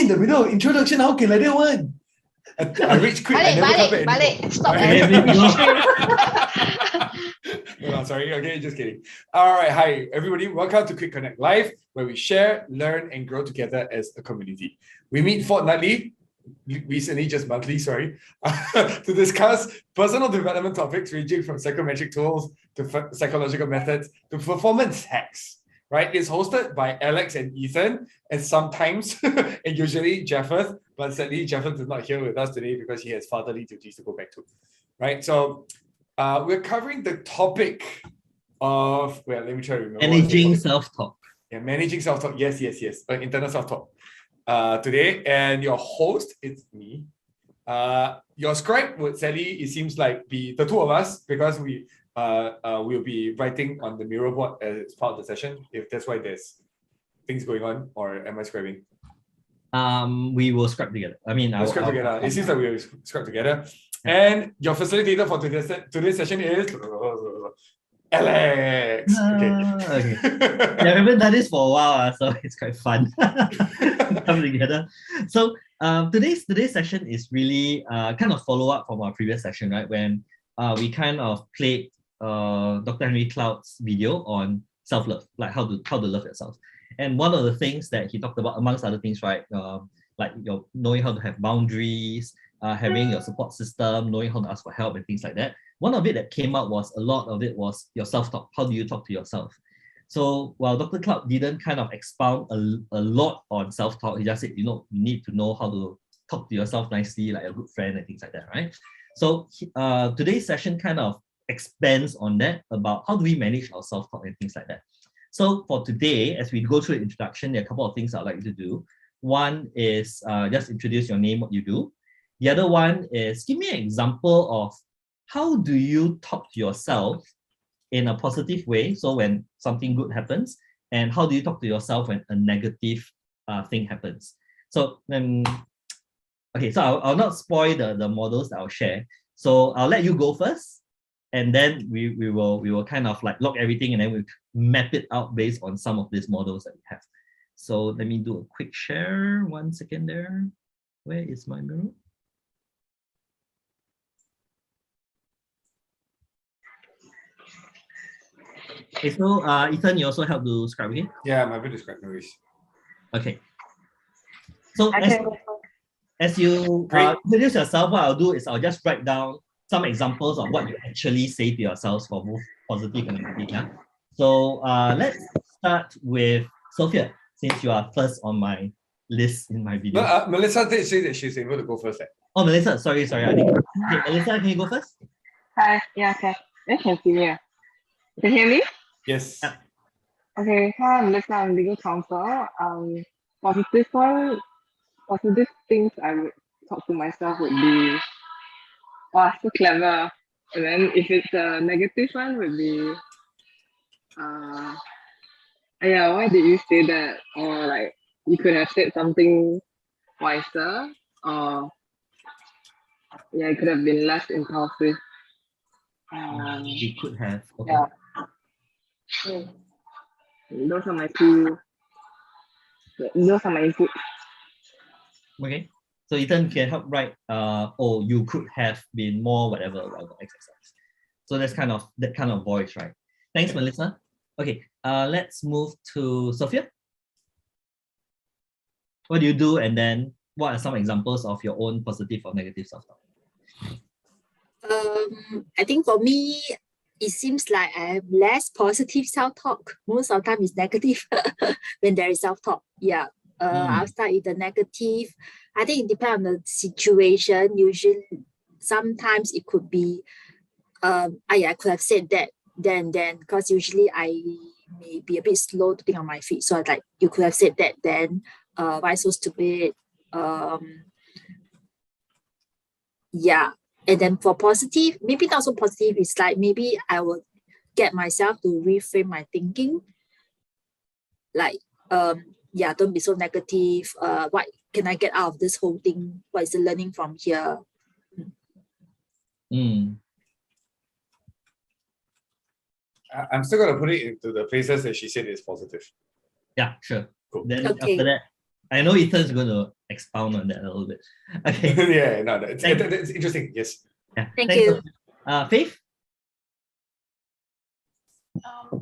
me in the middle of introduction. How can like that one? I reach quick. I never come back anymore. Stop. No, sorry. Okay, just kidding. All right. Hi, everybody. Welcome to Quick Connect Live, where we share, learn, and grow together as a community. We meet fortnightly, recently just monthly, sorry, to discuss personal development topics ranging from psychometric tools to psychological methods to performance hacks. Right? It's hosted by Alex and Ethan, and sometimes, and usually Jeffeth, but sadly Jeffeth is not here with us today because he has fatherly duties to go back to. Right? So we're covering the topic of, well, let me try to remember. Managing self-talk. Yeah, managing self-talk. Yes. Internal self-talk. Today, and your host, it's me. Your scribe would sadly, it seems like, be the two of us because we will be writing on the Miro board as part of the session, if that's why there's things going on, or am I scribing? We will scribe together. I mean, we'll scribe together. It seems like we'll scribe together. And your facilitator for today's session is Alex. Okay. Yeah, we haven't done this for a while, so it's quite fun to come together. So today's session is really kind of follow up from our previous session, right? When we kind of played Dr. Henry Cloud's video on self-love, like how to love yourself. And one of the things that he talked about, amongst other things, right, like knowing how to have boundaries, having your support system, knowing how to ask for help and things like that. One of it that came out was a lot of it was your self-talk. How do you talk to yourself? So while Dr. Cloud didn't kind of expound a lot on self-talk, he just said, you need to know how to talk to yourself nicely, like a good friend and things like that, right? So today's session kind of expands on that, about how do we manage our self-talk and things like that. So for today, as we go through the introduction, there are a couple of things I'd like you to do. One is just introduce your name, what you do. The other one is give me an example of how do you talk to yourself in a positive way, so when something good happens, and how do you talk to yourself when a negative thing happens. So okay, so I'll not spoil the models that I'll share. So I'll let you go first, and then we will kind of like log everything, and then we map it out based on some of these models that we have. So let me do a quick share. 1 second there. Where is my mirror? Okay, so Ethan, you also help to scribe, okay? Yeah, I'm happy to scribe, no worries. Okay. So as you introduce yourself, what I'll do is I'll just write down some examples of what you actually say to yourselves for both positive and negative. Yeah? So let's start with Sophia, since you are first on my list in my video. No, Melissa did say that she's able to go first. Oh, Melissa, sorry. I think. Okay, Melissa, can you go first? Hi, yeah, okay. You can see me. Can you hear me? Yes. Yeah. Okay, hi, I'm Melissa, I'm legal counsel. Positive things I would talk to myself would be, wow, so clever. And then if it's a negative one, would be, yeah, why did you say that? Or like, you could have said something wiser, or yeah, it could have been less impulsive. You could have. Okay. Yeah. Those are my two. Those are my inputs. Okay. So Ethan can help write. Oh, you could have been more whatever exercise. So that's that kind of voice, right? Thanks, Melissa. Okay. Let's move to Sophia. What do you do, and then what are some examples of your own positive or negative self-talk? I think for me, it seems like I have less positive self-talk. Most of the time it's negative when there is self-talk. Yeah. I'll start with the negative. I think it depends on the situation. Usually, sometimes it could be, I could have said that then, because usually I may be a bit slow to think on my feet. So I like, you could have said that then, why so stupid? Yeah. And then for positive, maybe not so positive, it's like maybe I will get myself to reframe my thinking. Like, yeah, don't be so negative. What can I get out of this whole thing? What is the learning from here? I'm still going to put it into the places that she said is positive. Yeah, sure. Cool. Then Okay. after that, I know Ethan's going to expound on that a little bit. Okay. Yeah, no, that's interesting. Yes. Yeah. Thank Thanks, you. Faith?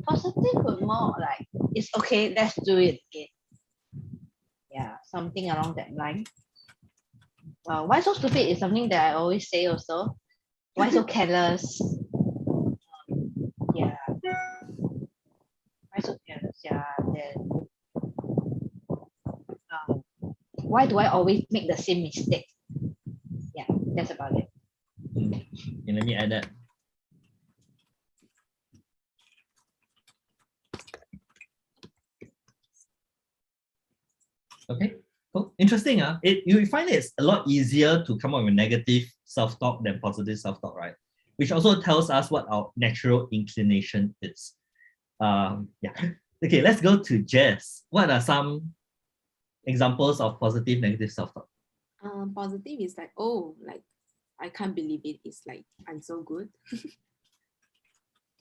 Positive would more like, it's okay, let's do it again. Yeah, something along that line. Why so stupid is something that I always say also. Why so careless? Yeah. Why so careless? Yeah. Then, why do I always make the same mistake? Yeah, that's about it. Okay, let me add that. Okay, cool. Interesting. You find it's a lot easier to come up with negative self-talk than positive self-talk, right? Which also tells us what our natural inclination is. Yeah. Okay, let's go to Jess. What are some examples of positive, negative self-talk? Positive is like, oh, like I can't believe it. It's like I'm so good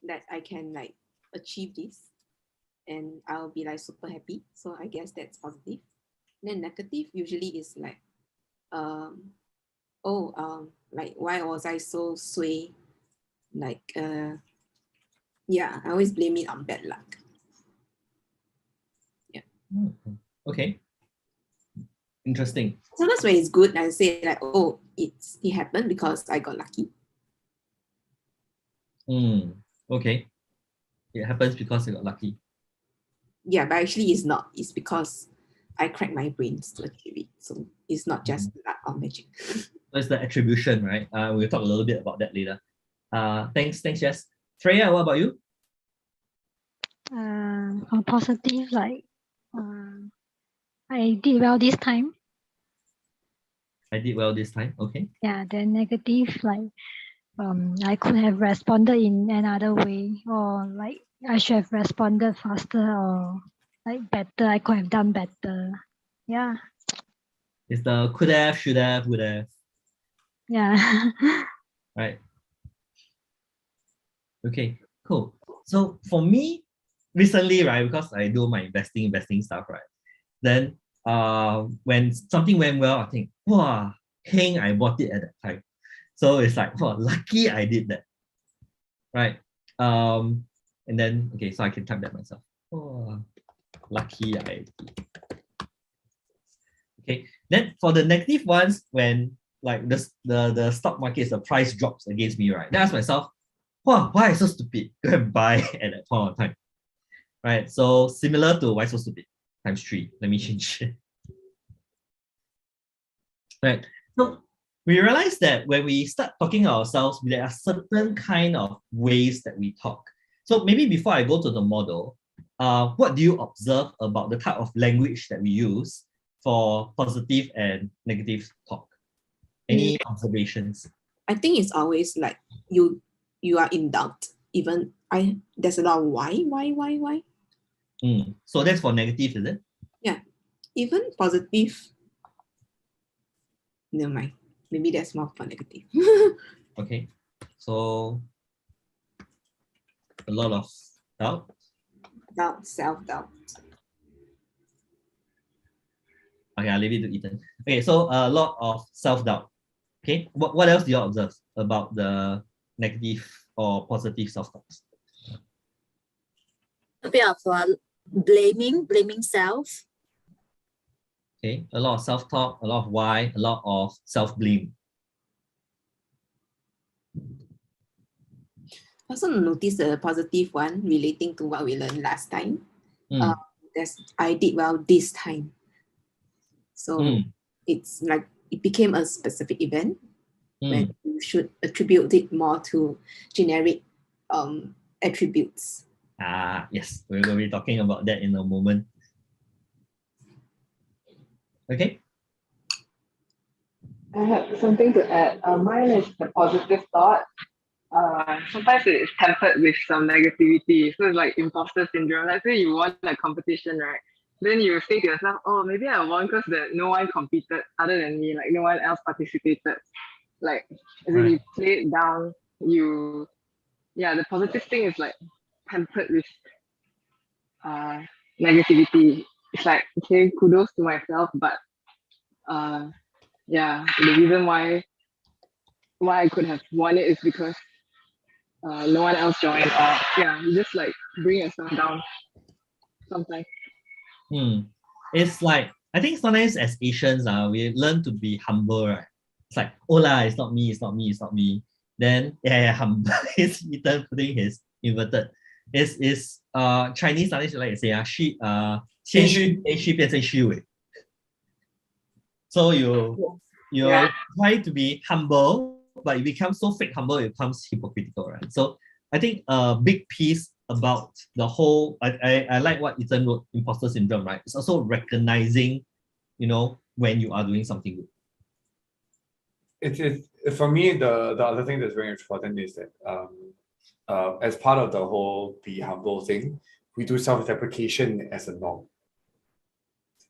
that I can like achieve this, and I'll be like super happy. So I guess that's positive. Then negative usually is like, like why was I so sway? Like, yeah, I always blame it on bad luck. Yeah. Okay. Interesting. Sometimes when it's good, I say like, oh, it happened because I got lucky. Okay. It happens because you got lucky. Yeah, but actually it's not. It's because I cracked my brains to achieve it. So it's not just luck or magic. So it's the attribution, right? We'll talk a little bit about that later. Thanks, Jess. Freya, what about you? For positive, like I did well this time. I did well this time. Okay. Yeah, then negative, like I could have responded in another way, or like I should have responded faster, or like better. I could have done better. Yeah. It's the could have, should have, would have. Yeah. Right. Okay, cool. So for me, recently, right, because I do my investing stuff, right? Then when something went well, I think, wow, heng, I bought it at that time. So it's like, wow, lucky I did that. Right. And then okay, so I can type that myself. Oh, lucky I did. Okay. Then for the negative ones, when like the stock market, the price drops against me, right? Then I ask myself, wow, why so stupid? Go and buy at that point of time. Right. So similar to why so stupid times 3. Let me change it. Right. So we realize that when we start talking ourselves, there are certain kind of ways that we talk. So maybe before I go to the model, what do you observe about the type of language that we use for positive and negative talk? Any observations? I think it's always like you are in doubt. Even there's a lot of why. So that's for negative, is it? Yeah. Even positive. Never mind. Maybe that's more for negative. Okay. So a lot of doubt. Self-doubt. Okay, I'll leave it to Ethan. Okay, so a lot of self-doubt. Okay, what else do you observe about the negative or positive self-talks? A bit of blaming self. Okay, a lot of self-talk, a lot of why, a lot of self-blame. I also noticed the positive one relating to what we learned last time. I did well this time. So it's like it became a specific event when you should attribute it more to generic attributes. Yes, we're going to be talking about that in a moment. Okay. I have something to add. Mine is the positive thought. Sometimes it is tempered with some negativity. So it's like imposter syndrome. Let's say you won a competition, right? Then you say to yourself, oh, maybe I won because no one competed other than me, like no one else participated. Like when you play it down, the positive thing is like tempered with negativity. it's like, okay, kudos to myself, but yeah, the reason why I could have won it is because no one else joined, or yeah, you just like bring yourself down sometimes. It's like, I think sometimes as Asians, we learn to be humble, right? It's like, oh la, it's not me, it's not me, it's not me. Then yeah, humble. It's Ethan putting his inverted. Is Chinese sometimes you like to say先虚变成虚伪. So you try to be humble, but you become so fake humble, it becomes hypocritical, right? So I think a big piece about the whole, I like what Ethan wrote, imposter syndrome, right? It's also recognizing, when you are doing something good. It's for me, the other thing that's very important is that as part of the whole be humble thing, we do self-deprecation as a norm.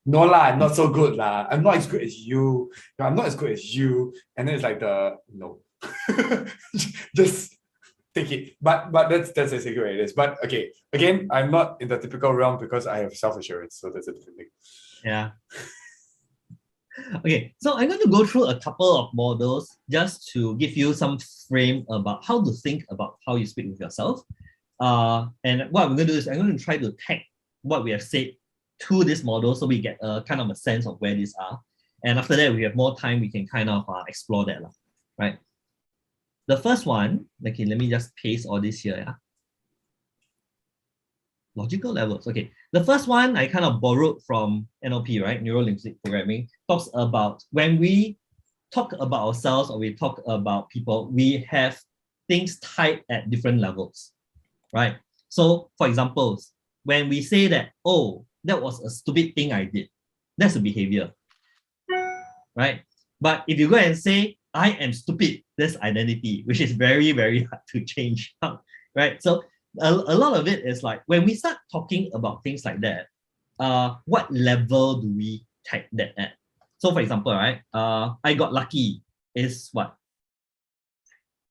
No lah, I'm not so good lah. I'm not as good as you. No, I'm not as good as you. And then it's like no. Just take it. But that's basically what it is. But okay, again, I'm not in the typical realm because I have self-assurance. So that's a different thing. Yeah. Okay, so I'm going to go through a couple of models just to give you some frame about how to think about how you speak with yourself. And what I'm going to do is I'm going to try to tag what we have said to this model so we get a kind of a sense of where these are. And after that, we have more time, we can kind of explore that, right? The first one, okay, let me just paste all this here. Yeah? Logical levels, okay. The first one I kind of borrowed from NLP, right? Neuro-linguistic programming, talks about when we talk about ourselves or we talk about people, we have things tied at different levels, right? So for example, when we say that, oh, that was a stupid thing I did, that's a behavior, right? But if you go and say, I am stupid, that's identity, which is very, very hard to change, right? So a lot of it is like, when we start talking about things like that, what level do we tag that at? So for example, right, I got lucky is what?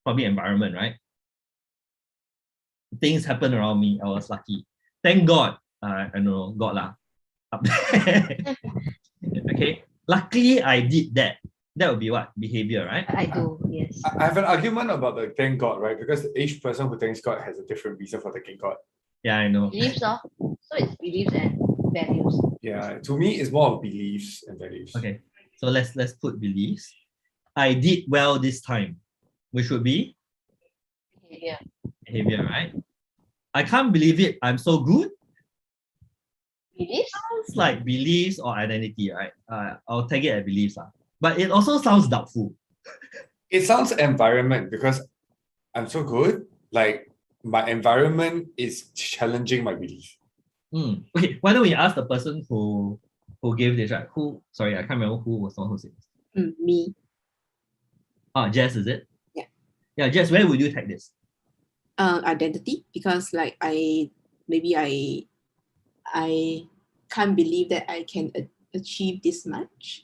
Probably environment, right? Things happen around me, I was lucky. Thank God, I don't know, God lah. Okay, luckily I did that. That would be what? Behavior, right? I do, yes. I have an argument about the thank God, right? Because each person who thanks God has a different reason for thanking God. Yeah, I know. Beliefs, so it's beliefs and values. Yeah, to me, it's more of beliefs and values. Okay, so let's put beliefs. I did well this time, which would be behavior, right? I can't believe it, I'm so good. Beliefs? Sounds like beliefs or identity, right? I'll tag it as beliefs. But it also sounds doubtful. It sounds environment because I'm so good. Like my environment is challenging my belief. Okay, why don't we ask the person who gave this, right? Sorry, I can't remember who was the one who said this. Me. Jess, is it? Yeah. Yeah, Jess, where would you tag this? Identity, because like I can't believe that I can achieve this much.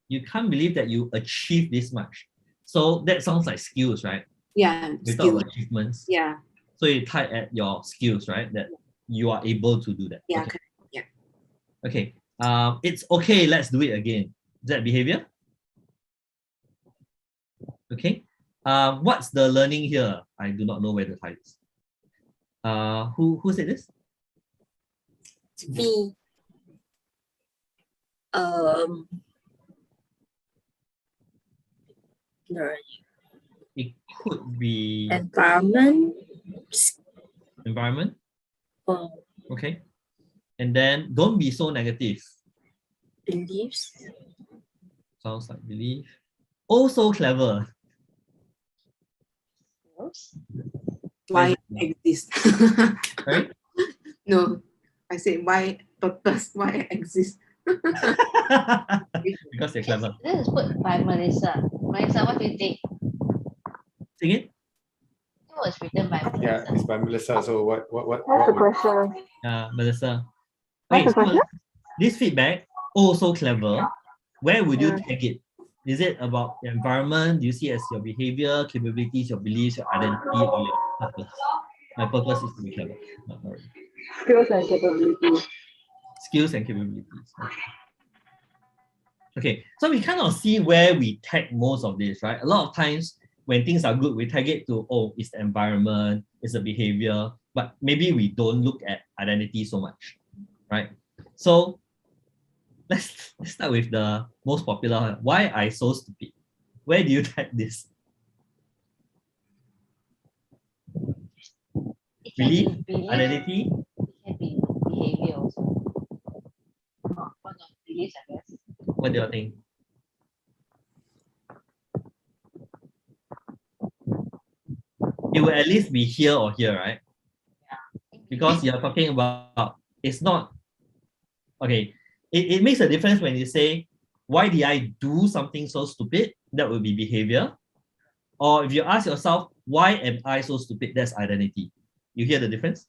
You can't believe that you achieved this much. So that sounds like skills, right? Yeah, We talk about achievements. Yeah. So you tie at your skills, right? That you are able to do that. Yeah. Okay. Yeah. Okay. It's okay, let's do it again. Is that behavior? Okay. What's the learning here? I do not know where to tie this. Who said this? Me. It could be Environment. Okay. And then don't be so negative. Beliefs. Sounds like belief. Also clever. Why exist? Right? No, I said why purpose, why exist? Because they're clever. This is put by Melissa. Melissa, what do you think? Sing it? It was written by Melissa. Yeah, it's by Melissa. So what What's the question? Melissa. What's the question? This feedback, so clever. Where would you take it? Is it about the environment? Do you see it as your behavior, capabilities, your beliefs, your identity, or your purpose? My purpose is to be clever. Not really. Skills and capabilities. Skills and capabilities. Okay, so we kind of see where we tag most of this, right? A lot of times when things are good, we tag it to, oh, it's the environment, it's the behavior, but maybe we don't look at identity so much, right? So let's start with the most popular one. Why I so stupid? Where do you tag this? Belief, identity? It can be behavior also. Oh, no, beliefs, I guess. What do you think? It will at least be here or here, right? Because you're talking about, it's not, okay, it makes a difference when you say, why did I do something so stupid? That would be behavior. Or if you ask yourself, why am I so stupid? That's identity. You hear the difference?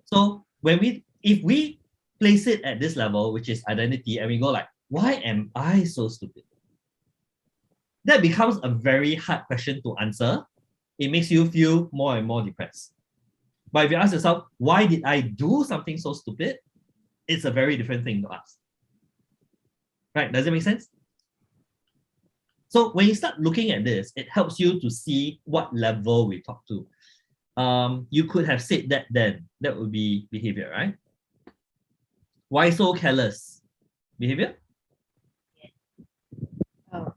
So if we place it at this level, which is identity, and we go like, why am I so stupid? That becomes a very hard question to answer. It makes you feel more and more depressed. But if you ask yourself, why did I do something so stupid? It's a very different thing to ask. Right? Does it make sense? So when you start looking at this, it helps you to see what level we talk to. You could have said that then. That would be behavior, right? Why so careless? Behavior? Oh.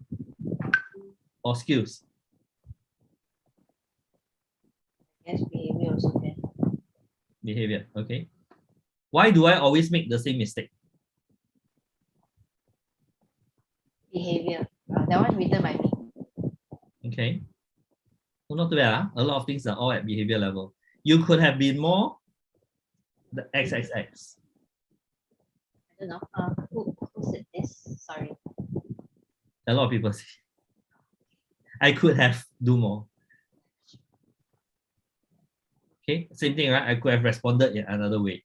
Or skills? Yes, behavior also can. Behavior, okay. Why do I always make the same mistake? Behavior. That one written by me. Okay. Well, not too bad. Huh? A lot of things are all at behavior level. You could have been more the XXX. I don't know. Who said this? Sorry. A lot of people say. I could have do more. Okay, same thing, right? I could have responded in another way.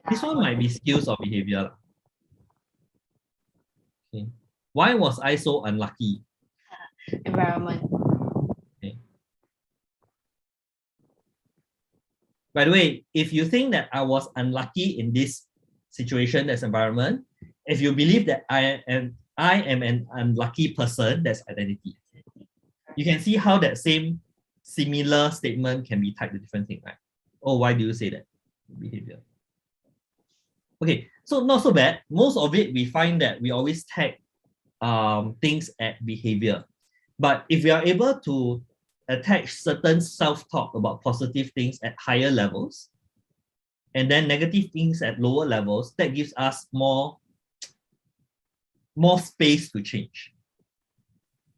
This one might be skills or behavior. Okay. Why was I so unlucky? Environment. Okay. By the way, if you think that I was unlucky in this situation, that's environment. If you believe that I am an unlucky person, that's identity. You can see how that same similar statement can be tied to different things, right? Oh, why do you say that? Behavior. Okay, so not so bad. Most of it, we find that we always tag things at behavior. But if we are able to attach certain self-talk about positive things at higher levels, and then negative things at lower levels, that gives us more space to change.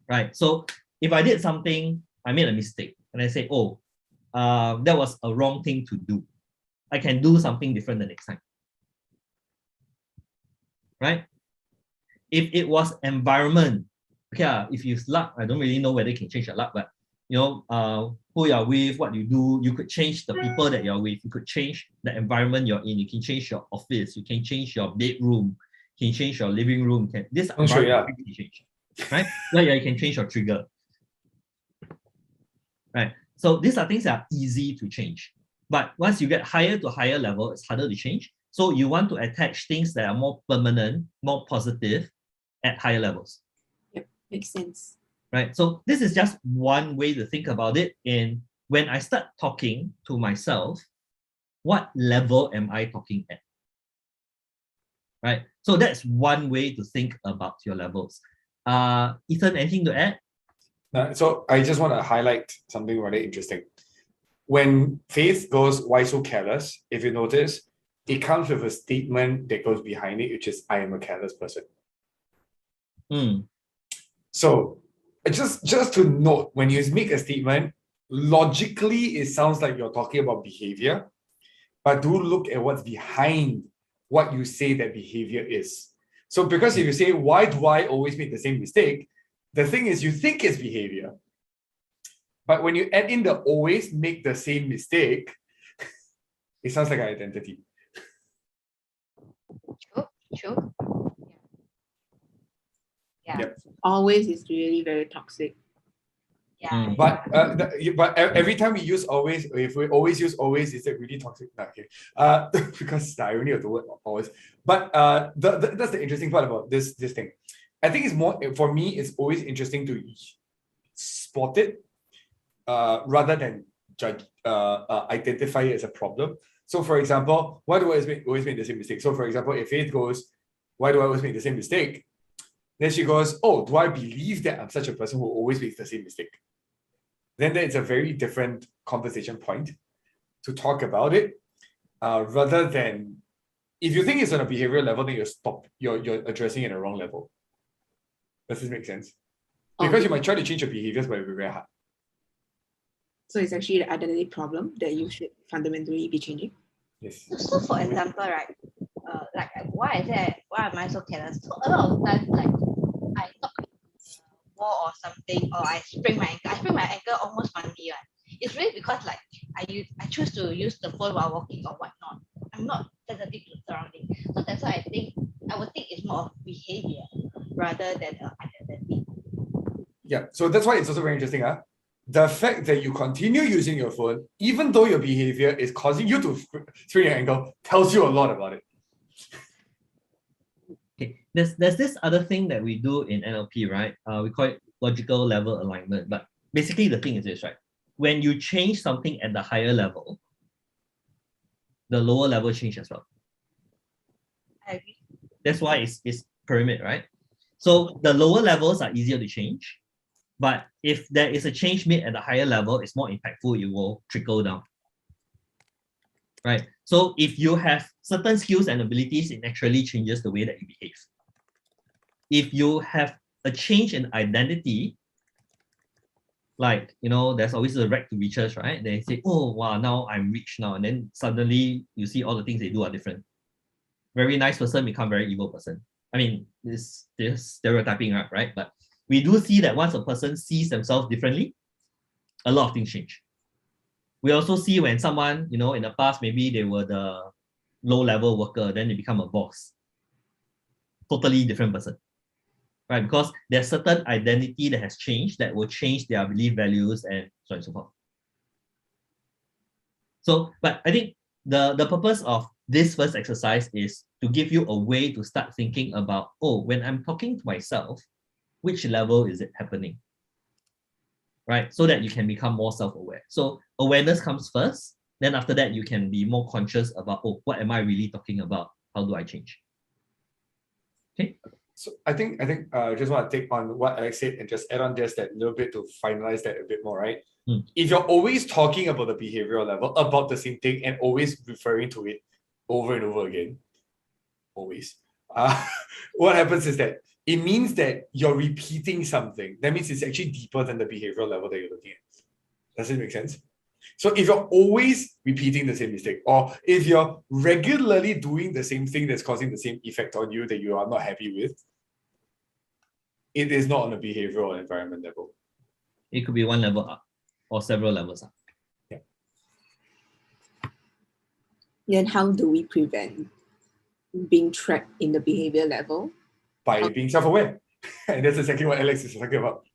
Right? So if I did something, I made a mistake, and I say, oh, that was a wrong thing to do. I can do something different the next time. Right? If it was environment, okay, if you luck, I don't really know whether you can change your luck, but you know, who you're with, what you do, you could change the people that you're with, you could change the environment you're in, you can change your office, you can change your bedroom, you can change your living room, this environment can change, right? Yeah, you can change your trigger. Right? So these are things that are easy to change. But once you get higher to higher level, it's harder to change. So you want to attach things that are more permanent, more positive at higher levels. Yep, makes sense. Right? So this is just one way to think about it. And when I start talking to myself, what level am I talking at? Right? So that's one way to think about your levels. Ethan, anything to add? So I just want to highlight something really interesting. When Faith goes, why so careless? If you notice, it comes with a statement that goes behind it, which is, I am a careless person. So just to note, when you make a statement, logically, it sounds like you're talking about behavior, but do look at what's behind what you say that behavior is. So because if you say, why do I always make the same mistake? The thing is, you think it's behavior. But when you add in the always make the same mistake, it sounds like an identity. True. Yeah. Yep. Always is really very toxic. Yeah. But every time we use always, if we always use always, is it really toxic? No, okay. Because the irony of the word always. But that's the interesting part about this thing. I think it's more, for me, it's always interesting to spot it rather than judge, identify it as a problem. So for example, why do I always make the same mistake? So for example, if Faith goes, why do I always make the same mistake? Then she goes, oh, do I believe that I'm such a person who always makes the same mistake? Then it's a very different conversation point to talk about it, rather than, if you think it's on a behavioral level, then you're addressing it at the wrong level. Does this make sense? Because you might try to change your behaviors, but it'll be very hard. So it's actually the identity problem that you should fundamentally be changing. Yes. So for example, right, like why am I so careless? So a lot of times, like I talk wall or something, or I sprain my ankle. I sprain my ankle almost Monday, right? It's really because like I choose to use the phone while walking or whatnot. I'm not sensitive to surroundings. So that's why I would think it's more of behavior rather than identity. Yeah, so that's why it's also very interesting. The fact that you continue using your phone, even though your behavior is causing you to sprain your ankle, tells you a lot about it. Okay, there's this other thing that we do in NLP, right? We call it logical level alignment. But basically the thing is this, right? When you change something at the higher level, the lower level change as well. I agree. That's why it's pyramid, right? So the lower levels are easier to change. But if there is a change made at the higher level, it's more impactful, it will trickle down. Right? So if you have certain skills and abilities, it naturally changes the way that you behave. If you have a change in identity, like, there's always a rag to riches, right? They say, oh, wow, now I'm rich now. And then suddenly you see all the things they do are different. Very nice person become very evil person. I mean, this stereotyping, right? But we do see that once a person sees themselves differently, a lot of things change. We also see when someone, in the past, maybe they were the low-level worker, then they become a boss. Totally different person, right? Because there's certain identity that has changed that will change their belief values and so on and so forth. So, but I think the purpose of this first exercise is to give you a way to start thinking about, oh, when I'm talking to myself, which level is it happening? Right? So that you can become more self-aware. So awareness comes first. Then after that, you can be more conscious about, oh, what am I really talking about? How do I change? Okay. So I think just want to take on what Alex said and just add on just that little bit to finalize that a bit more, right? If you're always talking about the behavioral level, about the same thing, and always referring to it over and over again, always, what happens is that it means that you're repeating something. That means it's actually deeper than the behavioral level that you're looking at. Does it make sense? So if you're always repeating the same mistake, or if you're regularly doing the same thing that's causing the same effect on you that you are not happy with, it is not on a behavioral or environment level. It could be one level up or several levels up. Yeah. Then how do we prevent being trapped in the behavior level? By being self-aware. And that's exactly what Alex is talking about.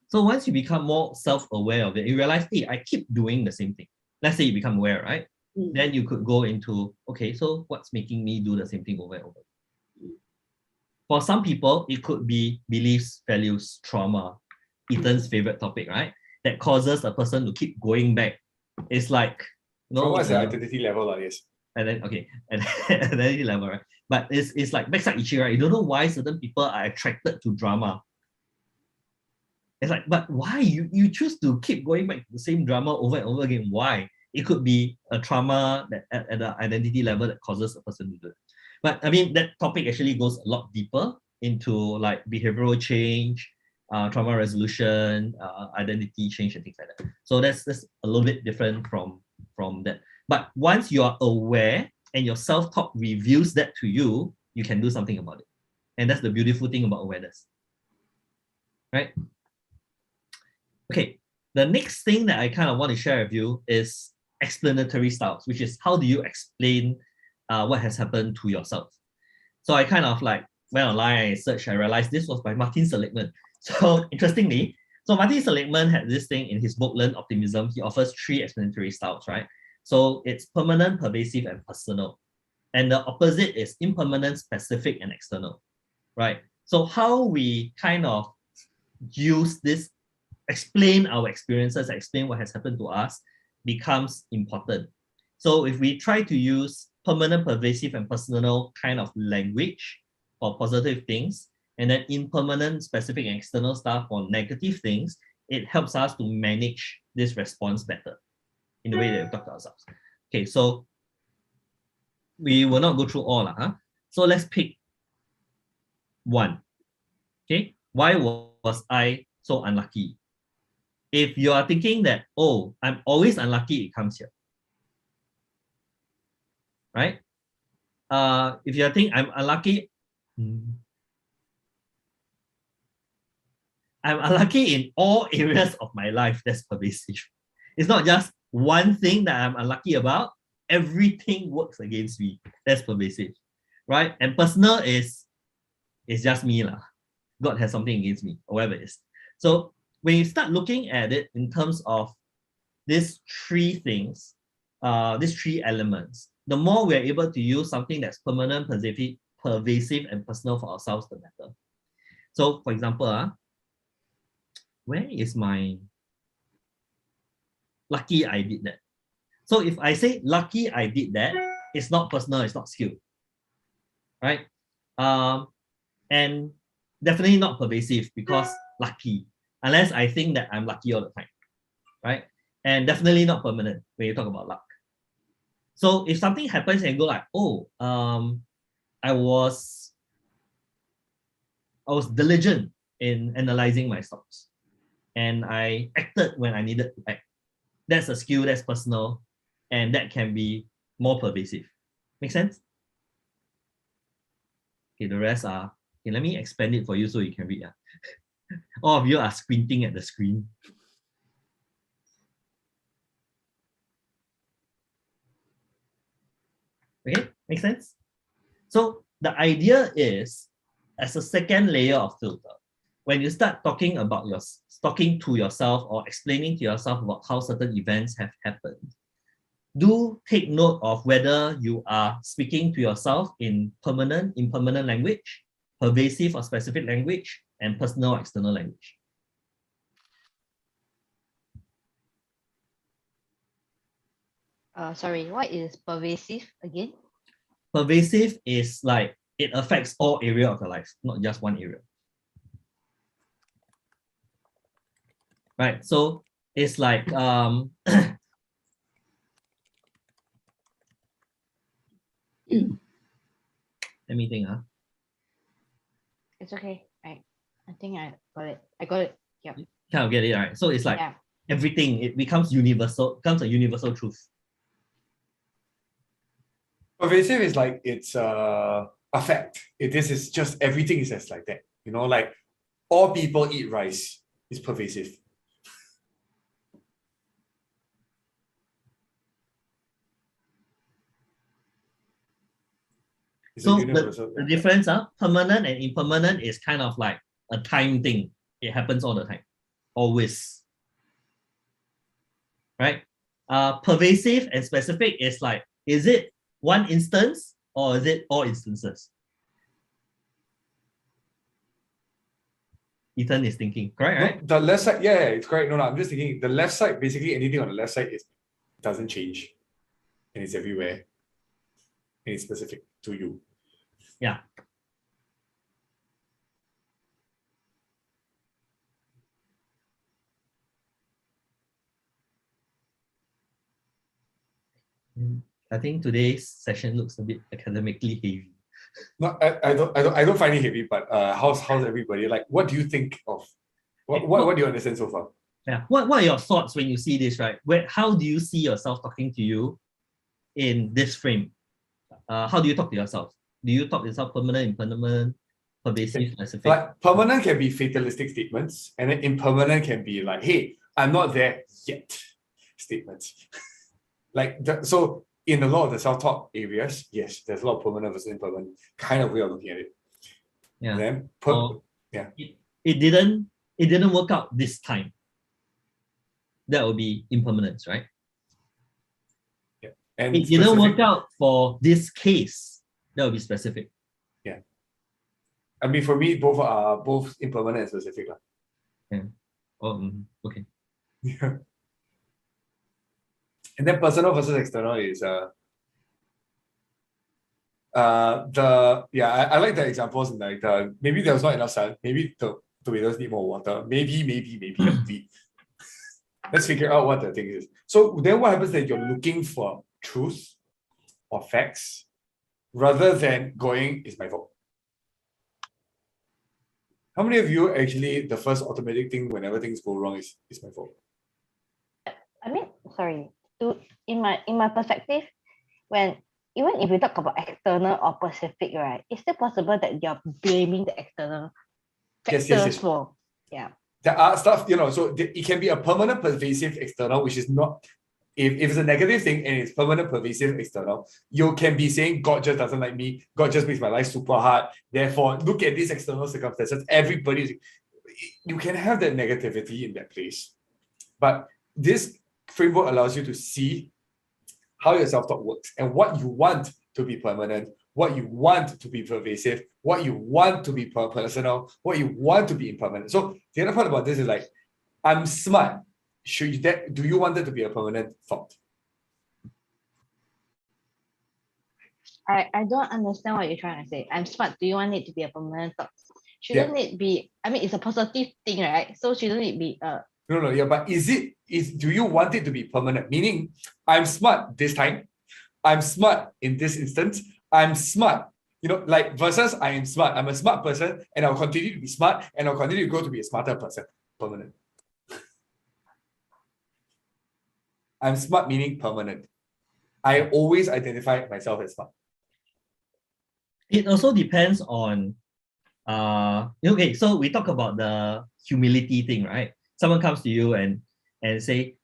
So once you become more self-aware of it, you realize, hey, I keep doing the same thing. Let's say you become aware, right? Then you could go into, okay, so what's making me do the same thing over and over? For some people, it could be beliefs, values, trauma, Ethan's favorite topic, right? That causes a person to keep going back. It's like, What's the identity level, yes? And then, okay, and identity level, right? But it's like backside itchy, right? You don't know why certain people are attracted to drama. It's like, but why? You choose to keep going back to the same drama over and over again. Why? It could be a trauma that at the identity level that causes a person to do it. But I mean, that topic actually goes a lot deeper into like behavioral change, trauma resolution, identity change, and things like that. So that's a little bit different from that. But once you are aware and your self-talk reveals that to you, you can do something about it. And that's the beautiful thing about awareness. Right? Okay, the next thing that I kind of want to share with you is explanatory styles, which is how do you explain what has happened to yourself. So I kind of like went online, I searched, I realized this was by Martin Seligman. So interestingly, So Martin Seligman had this thing in his book, Learn Optimism. He offers 3 explanatory styles, right? So it's permanent, pervasive, and personal. And the opposite is impermanent, specific, and external, right? So how we kind of use this, explain our experiences, explain what has happened to us, becomes important. So if we try to use permanent, pervasive, and personal kind of language for positive things, and then impermanent, specific, and external stuff for negative things, it helps us to manage this response better in the way that we talk to ourselves. Okay, so we will not go through all. So let's pick one. Okay, why was I so unlucky? If you are thinking that, oh, I'm always unlucky, it comes here. Right? If you think I'm unlucky, I'm unlucky in all areas of my life, that's pervasive. It's not just one thing that I'm unlucky about, everything works against me. That's pervasive. Right? And personal is just me. God has something against me, or whatever it is. So when you start looking at it in terms of these 3 things, these 3 elements, the more we're able to use something that's permanent, pervasive, and personal for ourselves, the better. So for example, where is my lucky I did that? So if I say lucky I did that, it's not personal, it's not skill, right? And definitely not pervasive because lucky, unless I think that I'm lucky all the time, right? And definitely not permanent when you talk about luck. So if something happens and you go like, oh, I was diligent in analyzing my stocks and I acted when I needed to act. That's a skill, that's personal, and that can be more pervasive. Make sense? Okay, the rest are, okay, let me expand it for you so you can read. All of you are squinting at the screen. Okay, make sense? So the idea is, as a second layer of filter, when you start talking to yourself or explaining to yourself about how certain events have happened, do take note of whether you are speaking to yourself in permanent, impermanent language, pervasive or specific language, and personal or external language. Sorry, what is pervasive again? Pervasive is like it affects all areas of your life, not just one area. Right, so it's like let me think. It's okay. I think I got it. I got it. Yep. Kind of get it, right? So it's like everything, it becomes universal, becomes a universal truth. Pervasive is like it's a fact. This is just everything is just like that. You know, like all people eat rice is pervasive. It's so the difference, permanent and impermanent is kind of like a time thing. It happens all the time, always. Right? Pervasive and specific is like, is it one instance or is it all instances? Ethan is thinking, correct, no, right? The left side, yeah, it's correct. No, I'm just thinking the left side, basically anything on the left side doesn't change. And it's everywhere. And it's specific to you. Yeah. I think today's session looks a bit academically heavy. No, I don't find it heavy, but how's everybody? Like, what do you think of what do you understand so far? Yeah. What are your thoughts when you see this, right? How do you see yourself talking to you in this frame? How do you talk to yourself? Do you talk to yourself permanent, impermanent, pervasive, specific? Like permanent can be fatalistic statements, and then impermanent can be like, hey, I'm not there yet statements. So in a lot of the self-talk areas, yes, there's a lot of permanent versus impermanent kind of way of looking at it. Yeah. Then it didn't it didn't work out this time. That would be impermanence, right? Yeah. And it didn't work out for this case. That would be specific. Yeah. I mean, for me, both are both impermanent and specific. Yeah. Oh, okay. Yeah. And then personal versus external is I like the examples in like maybe there was not enough sun, maybe the tomatoes need more water, maybe let's figure out what the thing is. So then what happens that you're looking for truth or facts rather than going, it's my fault. How many of you actually the first automatic thing whenever things go wrong is my fault? I mean, sorry. In my perspective, when even if we talk about external or specific, right, it's still possible that you're blaming the external factors for. Yeah. There are stuff, so it can be a permanent pervasive external, which is not, if it's a negative thing and it's permanent pervasive external, you can be saying God just doesn't like me, God just makes my life super hard, therefore look at these external circumstances, you can have that negativity in that place. But this framework allows you to see how your self-talk works and what you want to be permanent, what you want to be pervasive, what you want to be personal, what you want to be impermanent. So the other part about this is like, I'm smart. Do you want it to be a permanent thought? I don't understand what you're trying to say. I'm smart. Do you want it to be a permanent thought? Shouldn't it be, I mean, it's a positive thing, right? So shouldn't it be a... No, but do you want it to be permanent? Meaning, I'm smart this time, I'm smart in this instance, I'm smart, like versus I am smart, I'm a smart person and I'll continue to be smart and I'll continue to grow to be a smarter person, permanent. I'm smart meaning permanent. I always identify myself as smart. It also depends on, okay, so we talk about the humility thing, right? Someone comes to you and say,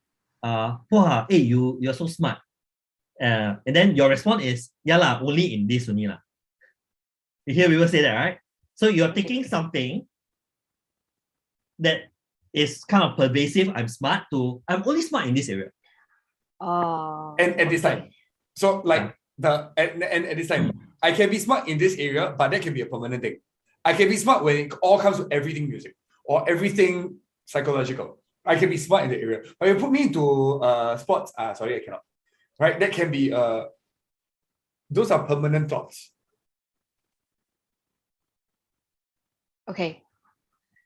wow, hey, you're so smart. And then your response is, yeah lah, only in this only lah. You hear people say that, right? So you're taking something that is kind of pervasive, I'm smart, to I'm only smart in this area. Oh. And at this time. So like and at this time, I can be smart in this area, but that can be a permanent thing. I can be smart when it all comes to everything music or everything psychological. I can be smart in the area. But you put me into sports, sorry, I cannot. Right? That can be those are permanent thoughts. Okay.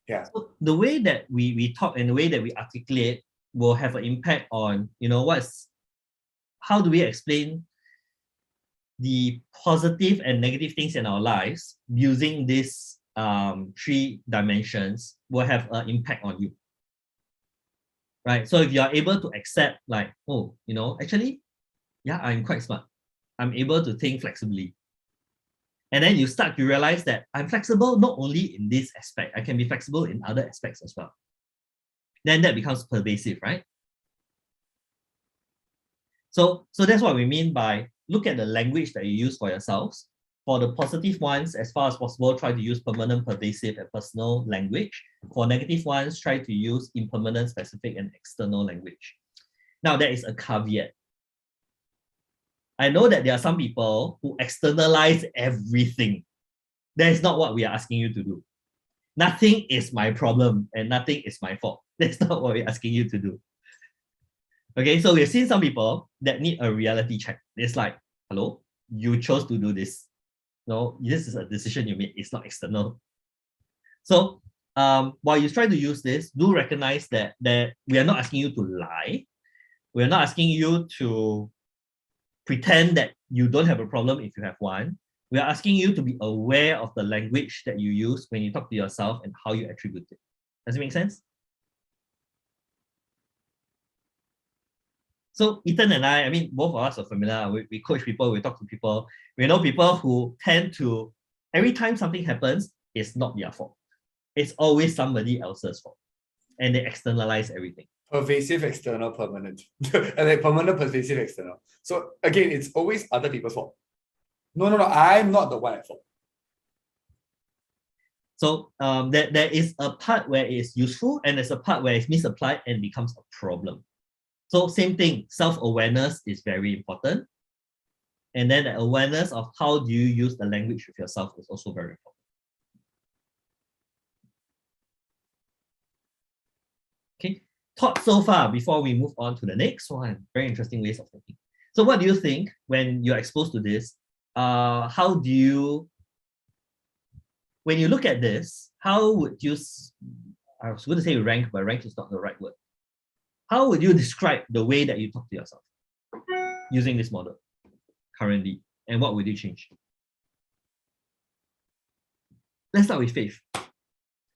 Yeah. So the way that we talk and the way that we articulate will have an impact on, how do we explain the positive and negative things in our lives using these 3 dimensions will have an impact on you. Right? So if you are able to accept like, oh, actually, yeah, I'm quite smart. I'm able to think flexibly. And then you start to realize that I'm flexible not only in this aspect, I can be flexible in other aspects as well. Then that becomes pervasive, right? So that's what we mean by look at the language that you use for yourselves. For the positive ones, as far as possible, try to use permanent, pervasive, and personal language. For negative ones, try to use impermanent, specific, and external language. Now, there is a caveat. I know that there are some people who externalize everything. That is not what we are asking you to do. Nothing is my problem and nothing is my fault. That's not what we're asking you to do. Okay, so we've seen some people that need a reality check. It's like, hello, you chose to do this. No, this is a decision you made. It's not external. So while you try to use this, do recognize that we are not asking you to lie. We're not asking you to pretend that you don't have a problem if you have one. We are asking you to be aware of the language that you use when you talk to yourself and how you attribute it. Does it make sense? So Ethan and I mean, both of us are familiar. We coach people, we talk to people. We know people who tend to, every time something happens, it's not their fault. It's always somebody else's fault. And they externalize everything. Pervasive, external, permanent. And then permanent, pervasive, external. So again, it's always other people's fault. No, I'm not the one at fault. So there is a part where it is useful and there's a part where it's misapplied and becomes a problem. So same thing, self-awareness is very important. And then the awareness of how do you use the language with yourself is also very important. Okay, thoughts so far before we move on to the next one. Very interesting ways of thinking. So what do you think when you're exposed to this? How do you, when you look at this, how would you, I was going to say rank, but rank is not the right word. How would you describe the way that you talk to yourself using this model currently? And what would you change? Let's start with Faith.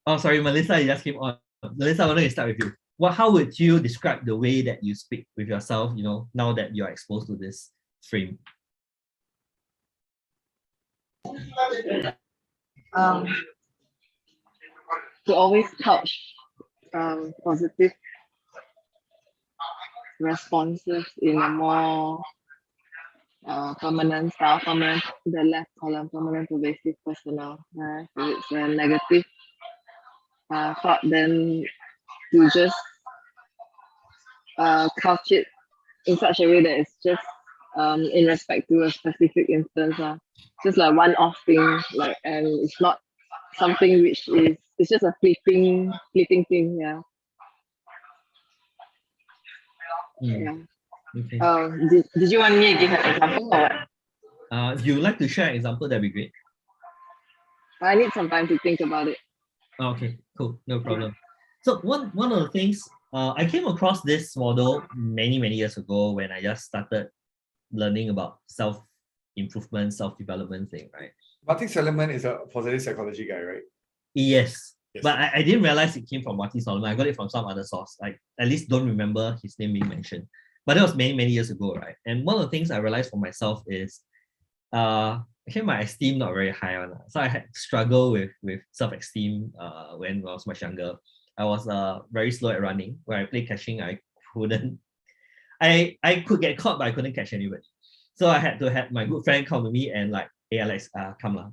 Oh, sorry, Melissa, you just came on. Melissa, why don't you start with you? How would you describe the way that you speak with yourself, you know, now that you're exposed to this frame? To always couch positive responses in a more permanent style, the left column, permanent, pervasive, personal. If it's a negative thought, then you just couch it in such a way that it's just in respect to a specific instance, just like one-off thing, like, and it's not something which is, it's just a fleeting thing, yeah. Yeah. Okay. Did you want me to give an example or what? If you would like to share an example, that'd be great. I need some time to think about it. Okay, cool, no problem. So one of the things, I came across this model many years ago when I just started learning about self-improvement, self-development thing, right? Martin Seligman is a positive psychology guy, right? Yes. But I didn't realize it came from Martin Seligman. I got it from some other source. I at least don't remember his name being mentioned. But that was many years ago, right? And one of the things I realized for myself is, actually my esteem not very high on. So I had struggle with self-esteem when I was much younger. I was very slow at running. When I played catching, I couldn't. I could get caught, but I couldn't catch anybody. So I had to have my good friend come to me and like, hey Alex, come lah,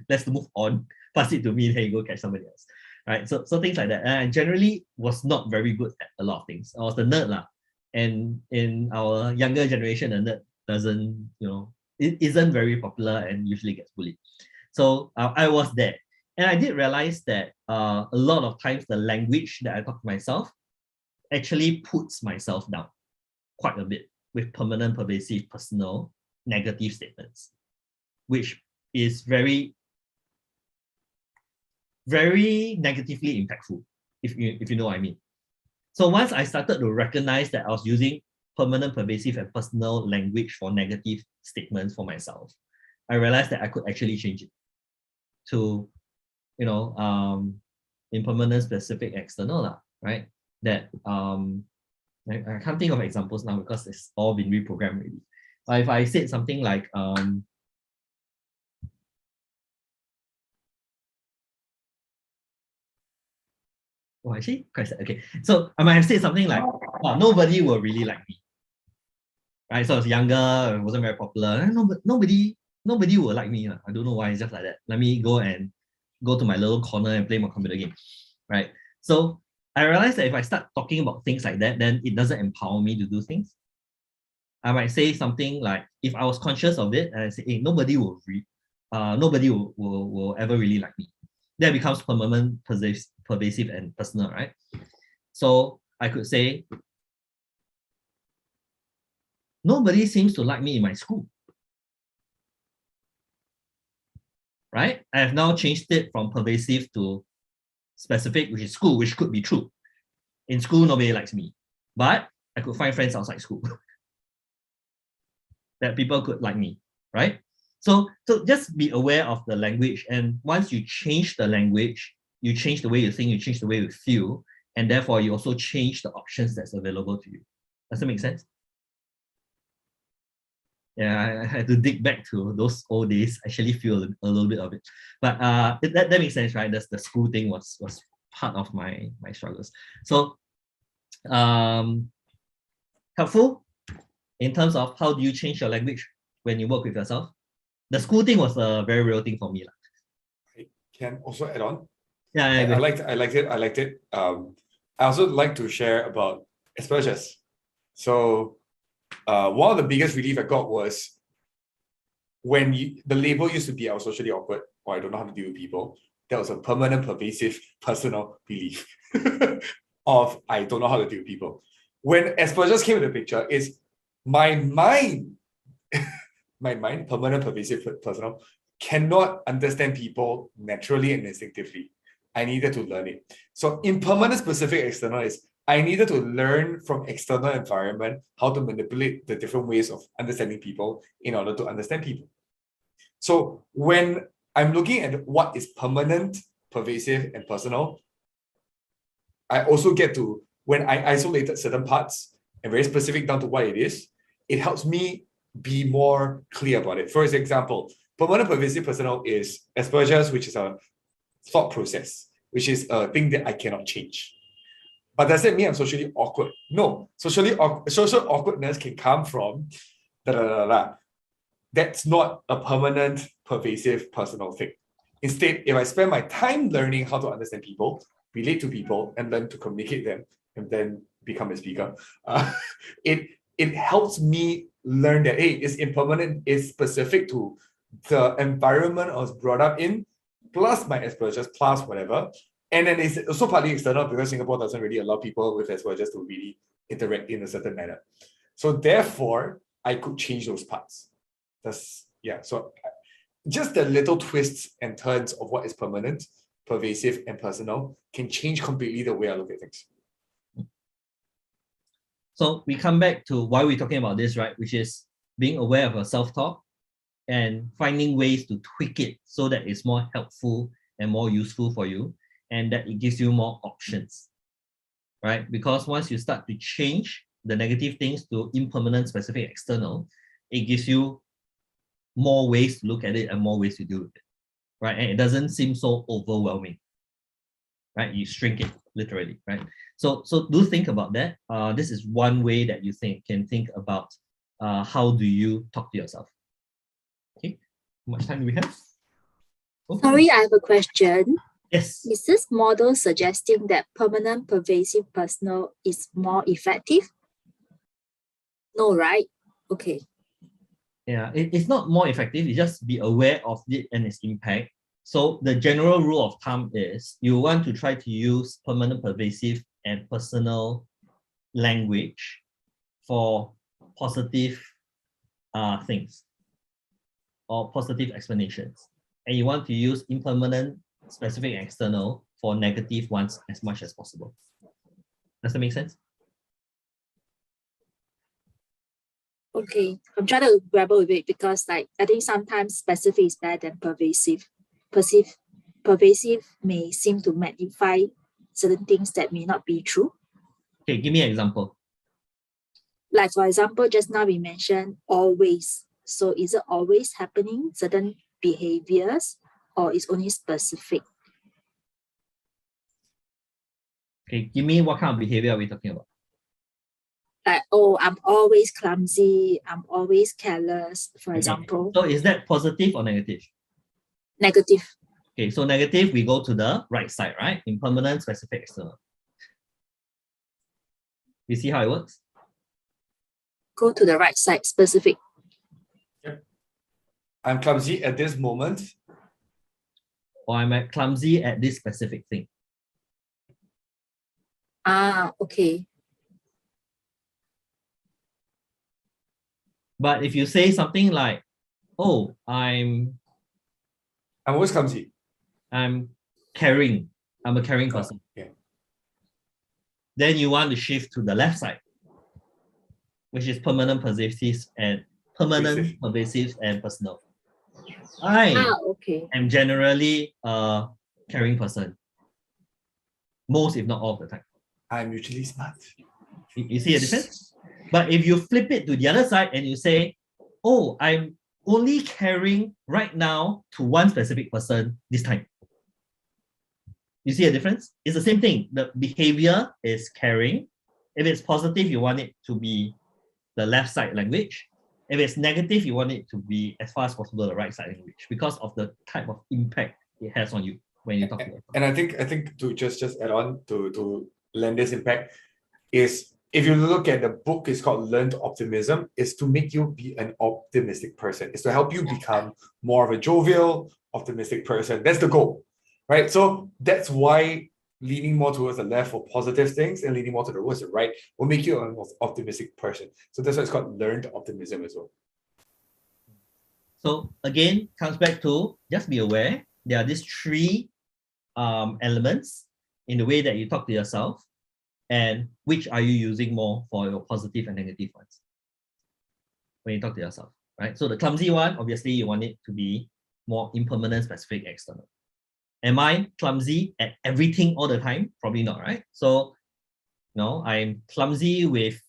let's move on. Pass it to me, then you go catch somebody else. Right? So things like that. And I generally was not very good at a lot of things. I was the nerd lah. And in our younger generation, the nerd doesn't, you know, it isn't very popular and usually gets bullied. So I was there. And I did realize that a lot of times the language that I talk to myself actually puts myself down quite a bit with permanent, pervasive, personal, negative statements, which is very negatively impactful, if you know what I mean. So once I started to recognize that I was using permanent, pervasive, and personal language for negative statements for myself, I realized that I could actually change it to, you know, impermanent, specific, external, right? That I can't think of examples now because it's all been reprogrammed already. But if I said something like oh, actually, quite sad. Okay, so I might have said something like, oh, nobody will really like me. Right? So I was younger, I wasn't very popular. Nobody will like me. I don't know why, it's just like that. Let me go to my little corner and play my computer game. Right? So I realized that if I start talking about things like that, then it doesn't empower me to do things. I might say something like, if I was conscious of it, and I say, hey, nobody will ever really like me. That becomes permanent, pervasive, and personal, right? So I could say, nobody seems to like me in my school. Right? I have now changed it from pervasive to specific, which is school, which could be true. In school, nobody likes me, but I could find friends outside school that people could like me, right? So just be aware of the language, and once you change the language, you change the way you think, you change the way you feel, and therefore you also change the options that's available to you. Does that make sense? Yeah, I had to dig back to those old days. I actually feel a little bit of it, but that makes sense, right? The school thing was part of my struggles. So helpful in terms of how do you change your language when you work with yourself. The school thing was a very real thing for me. I can also add on. Yeah, I liked it. I also like to share about exposures. So one of the biggest relief I got was when the label used to be I was socially awkward or I don't know how to deal with people. That was a permanent, pervasive, personal belief of I don't know how to deal with people. When exposures came into the picture, is my mind, permanent, pervasive, personal, cannot understand people naturally and instinctively. I needed to learn it. So impermanent, specific, external is I needed to learn from external environment how to manipulate the different ways of understanding people in order to understand people. So when I'm looking at what is permanent, pervasive, and personal, I also get to, when I isolated certain parts and very specific down to what it is, it helps me be more clear about it. For example, permanent, pervasive, personal is Asperger's, which is a thought process, which is a thing that I cannot change. But does that mean I'm socially awkward? No. Social awkwardness can come from That's not a permanent, pervasive, personal thing. Instead, if I spend my time learning how to understand people, relate to people, and learn to communicate them, and then become a speaker, it helps me learn that, hey, it's impermanent, it's specific to the environment I was brought up in, plus my Asperger's, plus whatever. And then it's also partly external because Singapore doesn't really allow people with Asperger's to really interact in a certain manner. So therefore, I could change those parts. So just the little twists and turns of what is permanent, pervasive, and personal can change completely the way I look at things. So we come back to why we're talking about this, right? Which is being aware of your self-talk and finding ways to tweak it so that it's more helpful and more useful for you, and that it gives you more options, right? Because once you start to change the negative things to impermanent, specific, external, it gives you more ways to look at it and more ways to deal with it, right? And it doesn't seem so overwhelming, right? You shrink it literally, right? So do think about that. This is one way that you can think about how do you talk to yourself. Okay, how much time do we have? Okay. Sorry, I have a question. Yes. Is this model suggesting that permanent, pervasive, personal is more effective? No, right? Okay. Yeah, it's not more effective. You just be aware of it and its impact. So the general rule of thumb is you want to try to use permanent, pervasive, and personal language for positive things or positive explanations. And you want to use impermanent, specific, and external for negative ones as much as possible. Does that make sense? Okay, I'm trying to grapple with it because I think sometimes specific is better than pervasive. Pervasive may seem to magnify certain things that may not be true. Okay, give me an example. Like for example, just now we mentioned always. So is it always happening, certain behaviors, or is only specific? Okay, give me what kind of behavior are we talking about? Like, oh, I'm always clumsy, I'm always careless, for example. So is that positive or negative? Negative. Okay, so negative, we go to the right side, right? Impermanent, specific, external. You see how it works? Go to the right side, specific. Yep. I'm clumsy at this moment. Or I'm clumsy at this specific thing. Okay. But if you say something like, oh, I'm always clumsy. I'm caring. I'm a caring person. Yeah. Then you want to shift to the left side, which is permanent, pervasive, and pervasive and personal. I am generally a caring person. Most, if not all of the time. I'm usually smart. You see a difference? But if you flip it to the other side and you say, oh, I'm only caring right now to one specific person this time. You see a difference? It's the same thing. The behavior is caring. If it's positive, you want it to be the left side language. If it's negative, you want it to be as far as possible the right side language because of the type of impact it has on you. when you talk to yourself. And I think to just add on to lend this impact is, if you look at the book, it's called Learned Optimism, is to make you be an optimistic person. It's to help you become more of a jovial, optimistic person. That's the goal, right? So that's why leaning more towards the left for positive things and leaning more towards the right will make you an optimistic person. So that's why it's called Learned Optimism as well. So again, comes back to just be aware. There are these three elements in the way that you talk to yourself, and which are you using more for your positive and negative ones when you talk to yourself, right? So the clumsy one, obviously you want it to be more impermanent, specific, external. Am I clumsy at everything all the time? Probably not, right? So, no, I'm clumsy with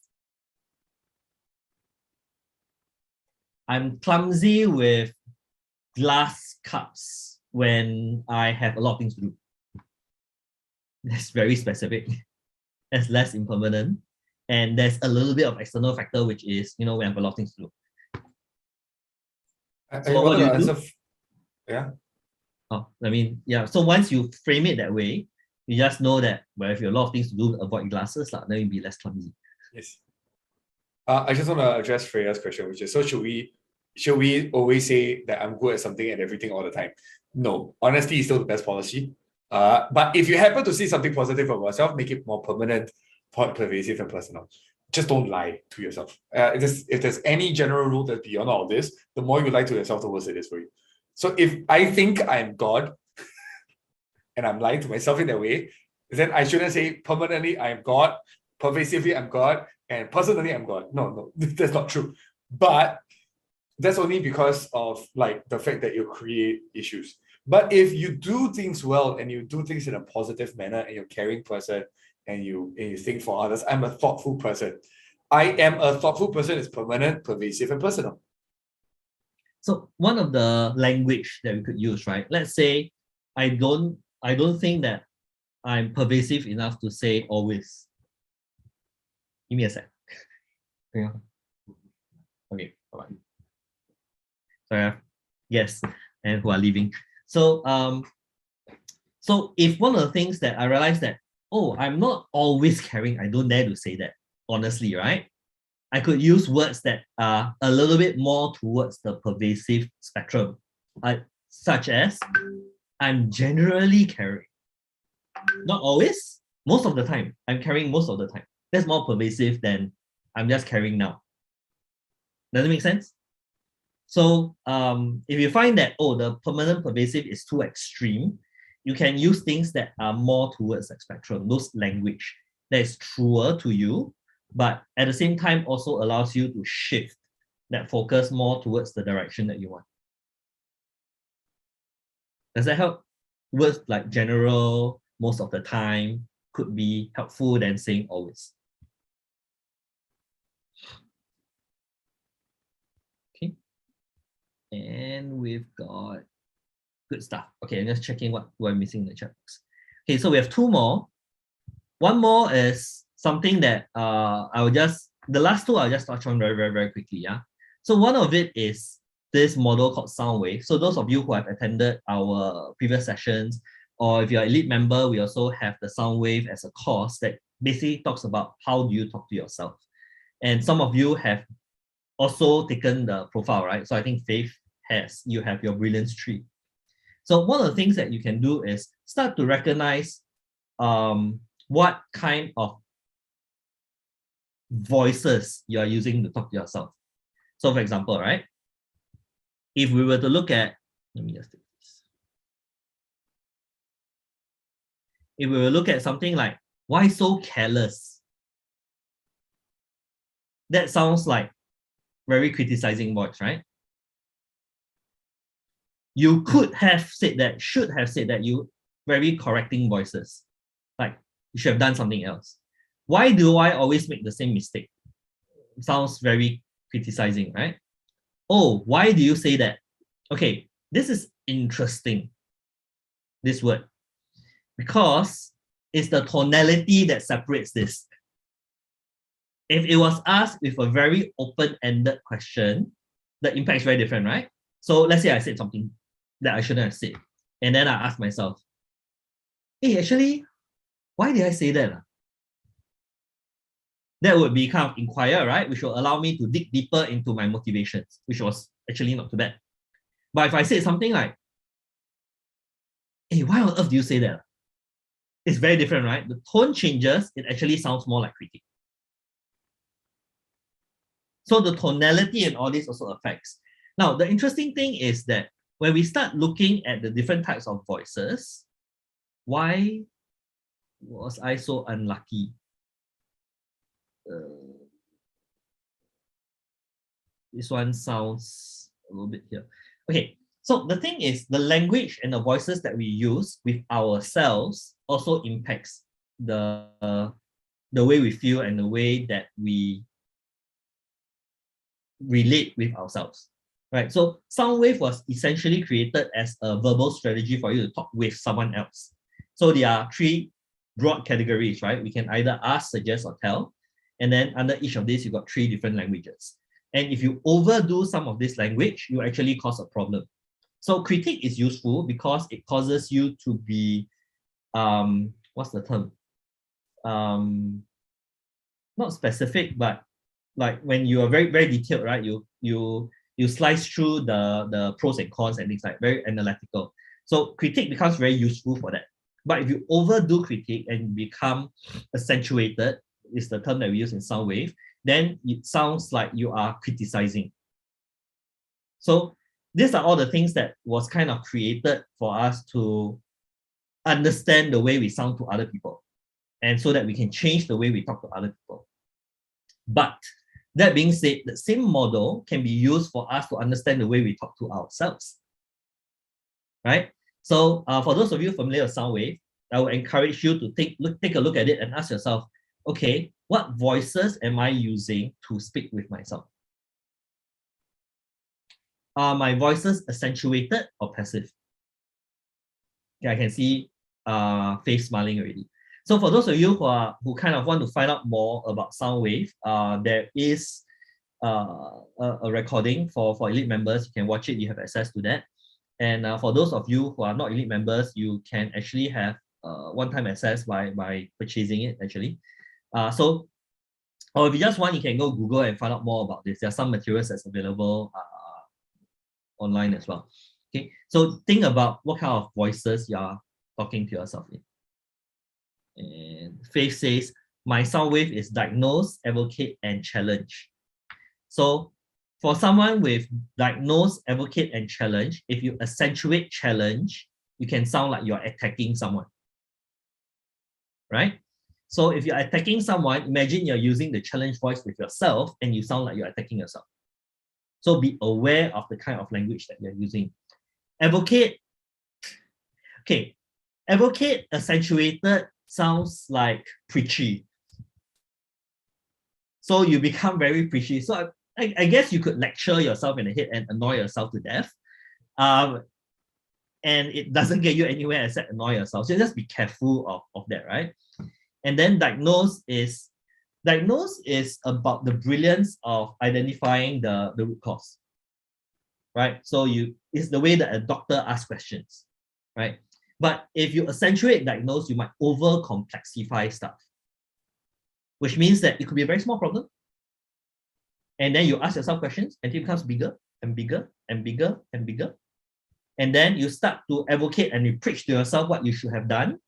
glass cups when I have a lot of things to do. That's very specific. That's less impermanent. And there's a little bit of external factor, which is, when I have a lot of things to do. So what do you do? Yeah. Oh, so once you frame it that way, you just know that, well, if you have a lot of things to do, avoid glasses, then you'll be less clumsy. Yes. I just want to address Freya's question, which is, so should we always say that I'm good at something and everything all the time? No, honesty is still the best policy. But if you happen to see something positive about yourself, make it more permanent, pervasive, and personal. Just don't lie to yourself. If there's any general rule that's beyond all this, the more you lie to yourself, the worse it is for you. So if I think I'm God and I'm lying to myself in that way, then I shouldn't say permanently I'm God, pervasively I'm God, and personally I'm God. No, that's not true. But that's only because of the fact that you create issues. But if you do things well and you do things in a positive manner and you're a caring person and you think for others, I'm a thoughtful person. I am a thoughtful person is permanent, pervasive, and personal. So one of the language that we could use, right? Let's say I don't think that I'm pervasive enough to say always. Give me a sec. Okay, bye-bye. Sorry, yes, and who are leaving. So if one of the things that I realize that, I'm not always caring, I don't dare to say that, honestly, right? I could use words that are a little bit more towards the pervasive spectrum, such as, I'm generally caring. Not always, most of the time. I'm caring most of the time. That's more pervasive than I'm just caring now. Does it make sense? So if you find that, the permanent pervasive is too extreme, you can use things that are more towards the spectrum, those language that is truer to you, but at the same time also allows you to shift that focus more towards the direction that you want. Does that help? Words like general, most of the time, could be helpful than saying always. Okay. And we've got good stuff. Okay, I'm just checking what I'm missing in the chat box. Okay, so we have two more. One more is something that the last two I'll just touch on very, very, very quickly. Yeah. So one of it is this model called sound wave. So those of you who have attended our previous sessions, or if you're an elite member, we also have the sound wave as a course that basically talks about how do you talk to yourself. And some of you have also taken the profile, right? So I think Faith you have your brilliance tree. So one of the things that you can do is start to recognize what kind of voices you are using to talk to yourself. So for example, right? If we were to look at, let me just take this. If we were to look at something like, why so careless? That sounds like very criticizing voice, right? You could have said that, should have said that, you very correcting voices. Like, you should have done something else. Why do I always make the same mistake? Sounds very criticizing, right? Oh, why do you say that? Okay, this is interesting, this word, because it's the tonality that separates this. If it was asked with a very open-ended question, the impact is very different, right? So let's say I said something that I shouldn't have said, and then I ask myself, hey, actually, why did I say that? That would be kind of inquire, right? Which will allow me to dig deeper into my motivations, which was actually not too bad. But if I say something like, hey, why on earth do you say that? It's very different, right? The tone changes, it actually sounds more like critique. So the tonality and all this also affects. Now, the interesting thing is that when we start looking at the different types of voices, why was I so unlucky? This one sounds a little bit here. Okay, so the thing is the language and the voices that we use with ourselves also impacts the way we feel and the way that we relate with ourselves, right? So sound wave was essentially created as a verbal strategy for you to talk with someone else. So there are three broad categories, right? We can either ask, suggest, or tell. And then under each of these, you got three different languages. And if you overdo some of this language, you actually cause a problem. So critique is useful because it causes you to be, what's the term? Not specific, but like when you are very, very detailed, right? You slice through the pros and cons and things like very analytical. So critique becomes very useful for that. But if you overdo critique and become accentuated, is the term that we use in sound wave, then it sounds like you are criticizing. So these are all the things that was kind of created for us to understand the way we sound to other people, and so that we can change the way we talk to other people. But that being said, the same model can be used for us to understand the way we talk to ourselves, right? So for those of you familiar with sound wave, I would encourage you to take a look at it and ask yourself, okay, what voices am I using to speak with myself? Are my voices accentuated or passive? Okay, I can see face smiling already. So for those of you who kind of want to find out more about sound wave, there is a recording for elite members. You can watch it, you have access to that. And for those of you who are not elite members, you can actually have one-time access by purchasing it actually. So, or if you just want, you can go Google and find out more about this. There are some materials that's available online as well. Okay, so think about what kind of voices you are talking to yourself in. And Faith says, my sound wave is diagnose, advocate, and challenge. So for someone with diagnose, advocate, and challenge, if you accentuate challenge, you can sound like you're attacking someone, right? So if you're attacking someone, imagine you're using the challenge voice with yourself and you sound like you're attacking yourself. So be aware of the kind of language that you're using. Advocate, okay, advocate accentuated sounds like preachy. So you become very preachy. So I guess you could lecture yourself in the head and annoy yourself to death. And it doesn't get you anywhere except annoy yourself. So just be careful of that, right? And then diagnose is about the brilliance of identifying the root cause, right? So it's the way that a doctor asks questions, right? But if you accentuate diagnose, you might over complexify stuff, which means that it could be a very small problem. And then you ask yourself questions and it becomes bigger and bigger and bigger and bigger. And then you start to advocate and you preach to yourself what you should have done.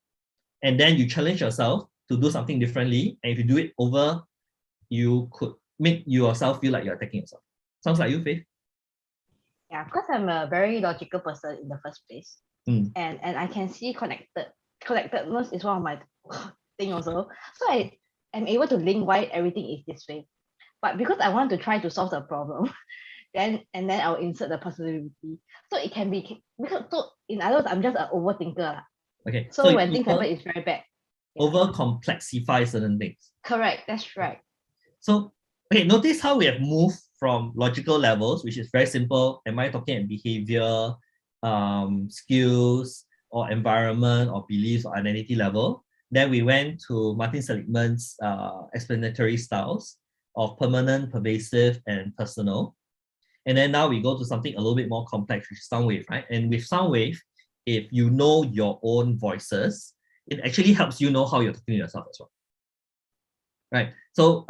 And then you challenge yourself to do something differently. And if you do it over, you could make yourself feel like you're attacking yourself. Sounds like you, Faith? Yeah, because I'm a very logical person in the first place. Mm. And I can see connectedness is one of my thing also. So I am able to link why everything is this way. But because I want to try to solve the problem, then I'll insert the possibility. So it can be, because so in other words, I'm just an overthinker. Okay. So when things happen, it's very bad. Over complexify certain things. Correct, that's right. So, okay, notice how we have moved from logical levels, which is very simple. Am I talking about behavior, skills, or environment, or beliefs, or identity level? Then we went to Martin Seligman's explanatory styles of permanent, pervasive, and personal. And then now we go to something a little bit more complex, which is sound wave, right? And with sound wave, if you know your own voices, it actually helps you know how you're talking to yourself as well. Right. So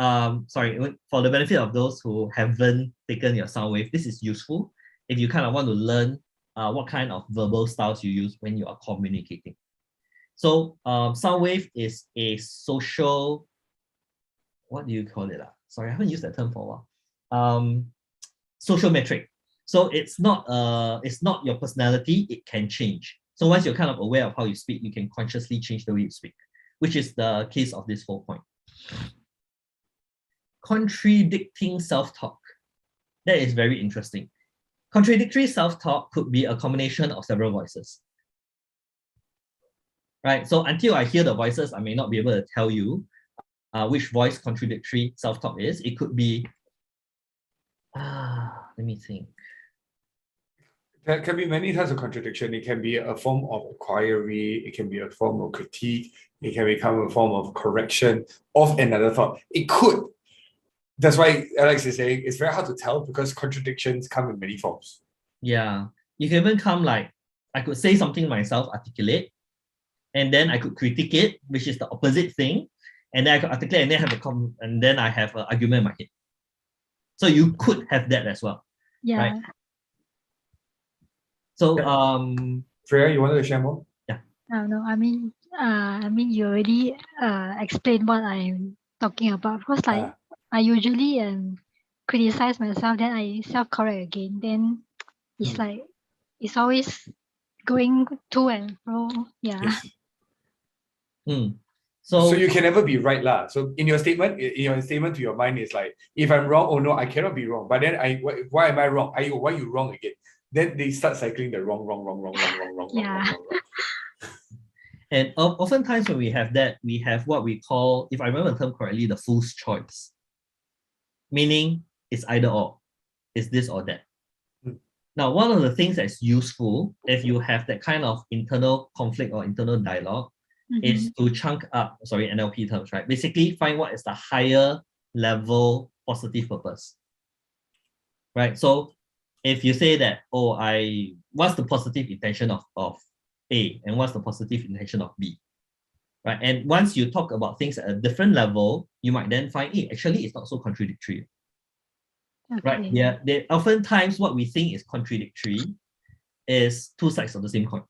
sorry, for the benefit of those who haven't taken your sound wave, this is useful if you kind of want to learn what kind of verbal styles you use when you are communicating. So sound wave is a social, what do you call it? Sorry, I haven't used that term for a while. Social metric. So it's not your personality, it can change. So once you're kind of aware of how you speak, you can consciously change the way you speak, which is the case of this whole point. Contradicting self-talk. That is very interesting. Contradictory self-talk could be a combination of several voices. Right? So until I hear the voices, I may not be able to tell you which voice contradictory self-talk is. It could be, let me think. There can be many types of contradiction. It can be a form of inquiry, it can be a form of critique, it can become a form of correction of another thought. It could. That's why Alex is saying it's very hard to tell because contradictions come in many forms. Yeah. You can even come like, I could say something myself, articulate, and then I could critique it, which is the opposite thing, and then I could articulate and then and then I have an argument in my head. So you could have that as well. Yeah. Right? So Freya, you wanted to share more? Yeah. No, I mean you already explained what I'm talking about. Because like I usually criticize myself, then I self-correct again. Then it's like it's always going to and fro. Yeah. Yes. So you can never be right lah. So in your statement to your mind is like, if I'm wrong, oh no, I cannot be wrong. But then why am I wrong? Why are you wrong again? Then they start cycling the wrong. Yeah. And oftentimes when we have that, we have what we call, if I remember the term correctly, the fool's choice. Meaning it's either or. It's this or that. Now, one of the things that's useful if you have that kind of internal conflict or internal dialogue is to chunk up, NLP terms, right? Basically find what is the higher level positive purpose. Right? So if you say that, what's the positive intention of A and what's the positive intention of B? Right? And once you talk about things at a different level, you might then find, actually it's not so contradictory. Okay. Right? Yeah. Oftentimes what we think is contradictory is two sides of the same coin.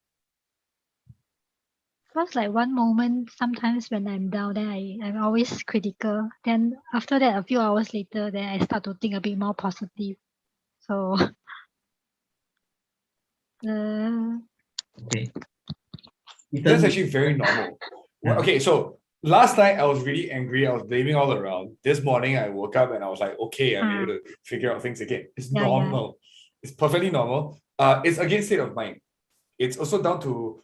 First, like one moment, sometimes when I'm down, then I'm always critical. Then after that, a few hours later, then I start to think a bit more positive. So, okay. That's actually very normal. Okay, so last night I was really angry. I was blaming all around. This morning I woke up and I was like, okay, I'm able to figure out things again. It's normal. It's perfectly normal. It's again state of mind. It's also down to,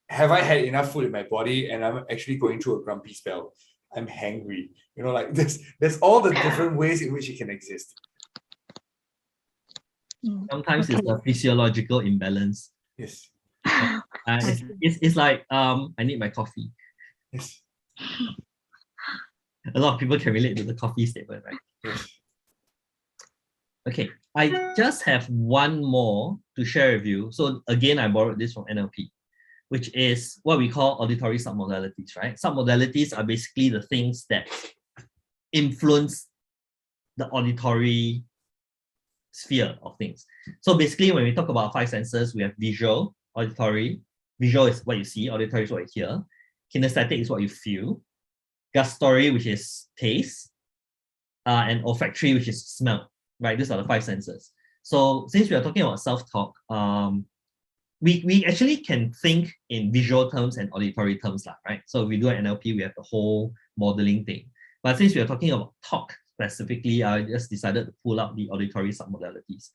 have I had enough food in my body and I'm actually going through a grumpy spell? I'm hangry. Like there's all the different ways in which it can exist. Sometimes it's a physiological imbalance. Yes. It's like I need my coffee. Yes. A lot of people can relate to the coffee statement, right? Yes. Okay, I just have one more to share with you. So again, I borrowed this from NLP, which is what we call auditory submodalities, right? Submodalities are basically the things that influence the auditory sphere of things. So basically, when we talk about five senses, we have visual, auditory. Visual is what you see, auditory is what you hear. Kinesthetic is what you feel. Gustatory, which is taste. And olfactory, which is smell, right? These are the five senses. So since we are talking about self-talk, we actually can think in visual terms and auditory terms, right? So we do an NLP, we have the whole modeling thing. But since we are talking about talk specifically, I just decided to pull out the auditory submodalities.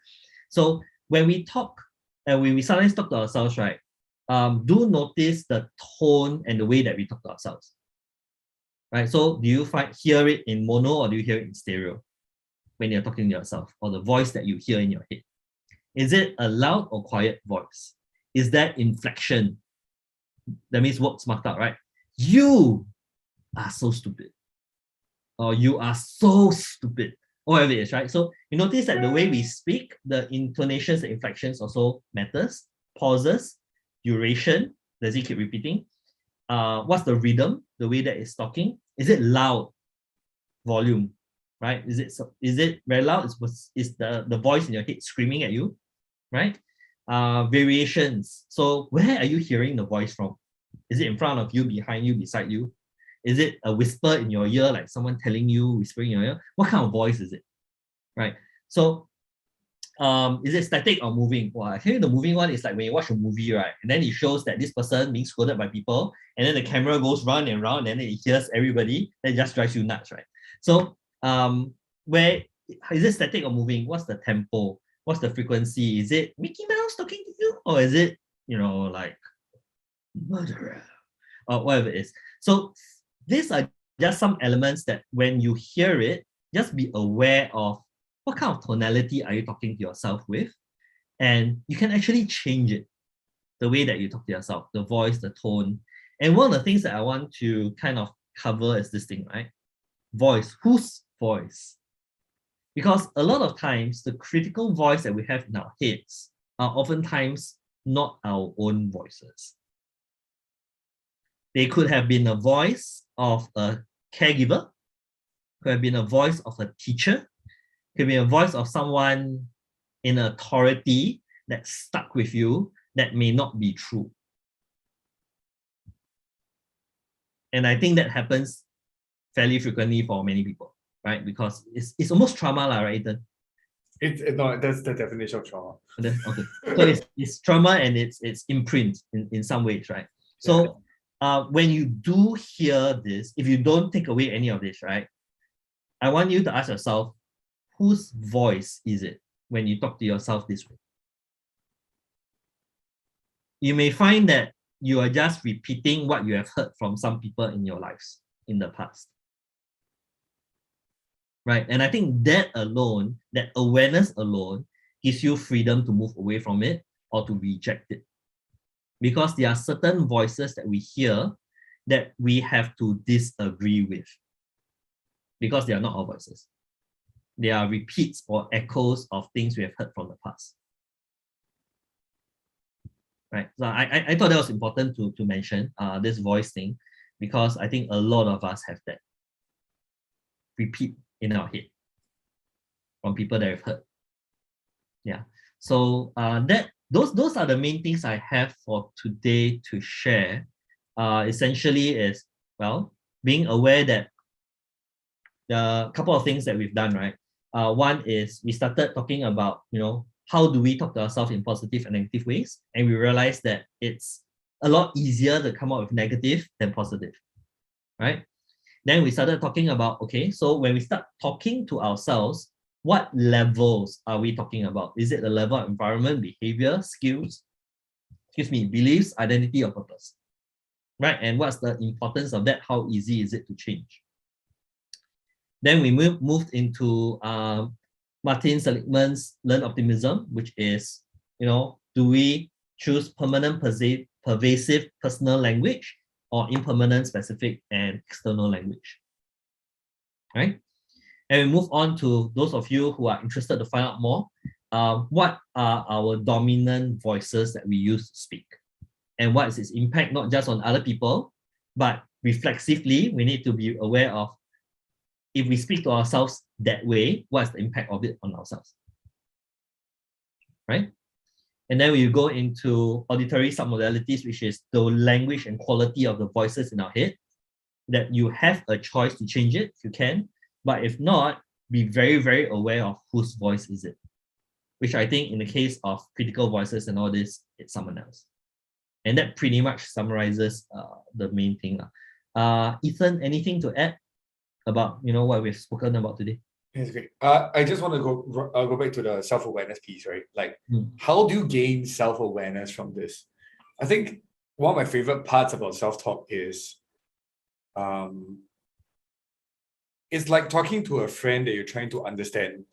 So when we talk, and we sometimes talk to ourselves, right? Do notice the tone and the way that we talk to ourselves. Right? So do you hear it in mono or do you hear it in stereo when you're talking to yourself, or the voice that you hear in your head? Is it a loud or quiet voice? Is that inflection? That means work smarter, right? You are so stupid. Or you are so stupid. Whatever it is, right? So you notice that the way we speak, the intonations, the inflections also matters. Pauses, duration, does it keep repeating? what's the rhythm, the way that it's talking? Is it loud? Volume, right? Is it very loud? Is the voice in your head screaming at you, right? Variations. So where are you hearing the voice from? Is it in front of you, behind you, beside you? Is it a whisper in your ear, like someone telling you, whispering in your ear? What kind of voice is it, right? So is it static or moving? Well, I think the moving one is like when you watch a movie, right? And then it shows that this person being scolded by people, and then the camera goes round and round, and then it hears everybody. That just drives you nuts, right? So where is it static or moving? What's the tempo? What's the frequency? Is it Mickey Mouse talking to you? Or is it, like murderer? Or whatever it is. So these are just some elements that when you hear it, just be aware of what kind of tonality are you talking to yourself with? And you can actually change it, the way that you talk to yourself, the voice, the tone. And one of the things that I want to kind of cover is this thing, right? Voice. Whose voice? Because a lot of times, the critical voice that we have in our heads are oftentimes not our own voices. They could have been a voice of a caregiver, could have been a voice of a teacher, could be a voice of someone in authority that stuck with you that may not be true. And I think that happens fairly frequently for many people, right? Because it's almost trauma, right, Ethan? No, that's the definition of trauma. Okay. So it's trauma and it's imprint in some ways, right? So when you do hear this, if you don't take away any of this, right, I want you to ask yourself, whose voice is it when you talk to yourself this way? You may find that you are just repeating what you have heard from some people in your lives in the past. Right? And I think that alone, that awareness alone, gives you freedom to move away from it or to reject it. Because there are certain voices that we hear that we have to disagree with. Because they are not our voices. They are repeats or echoes of things we have heard from the past. Right? So I thought that was important to mention this voice thing, because I think a lot of us have that repeat in our head from people that we've heard. Yeah. So those are the main things I have for today to share. Essentially is, well, being aware that the couple of things that we've done, right? One is we started talking about, how do we talk to ourselves in positive and negative ways? And we realized that it's a lot easier to come up with negative than positive, right? Then we started talking about, okay, so when we start talking to ourselves, what levels are we talking about? Is it the level of environment, behavior, skills, beliefs, identity, or purpose, right? And what's the importance of that? How easy is it to change? Then we moved into Martin Seligman's Learn Optimism, which is, do we choose permanent, pervasive personal language or impermanent, specific, and external language, right? And we move on to those of you who are interested to find out more. What are our dominant voices that we use to speak? And what is its impact, not just on other people, but reflexively, we need to be aware of, if we speak to ourselves that way, what's the impact of it on ourselves, right? And then we go into auditory submodalities, which is the language and quality of the voices in our head, that you have a choice to change it if you can, but if not, be very, very aware of whose voice is it, which I think in the case of critical voices and all this, it's someone else. And that pretty much summarizes the main thing. Ethan, anything to add about what we've spoken about today? Yes, great. I just want to go back to the self-awareness piece, right? Like, how do you gain self-awareness from this? I think one of my favorite parts about self-talk is, it's like talking to a friend that you're trying to understand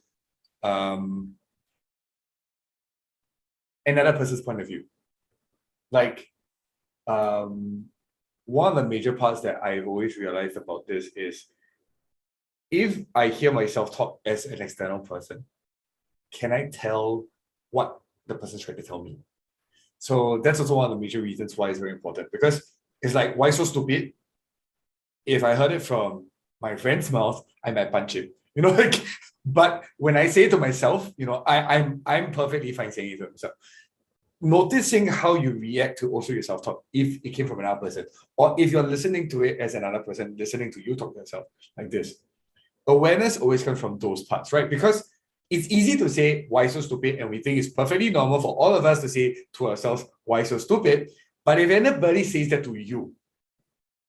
another person's point of view. Like, one of the major parts that I've always realized about this is, if I hear myself talk as an external person, can I tell what the person's trying to tell me? So that's also one of the major reasons why it's very important, because It's like, why so stupid? If I heard it from my friend's mouth, I might punch him. Like, but when I say it to myself, I'm perfectly fine saying it to myself. Noticing how you react to also your self-talk, if it came from another person, or if you're listening to it as another person listening to you talk to yourself like this. Awareness always comes from those parts, right? Because it's easy to say, why so stupid? And we think it's perfectly normal for all of us to say to ourselves, why so stupid? But if anybody says that to you,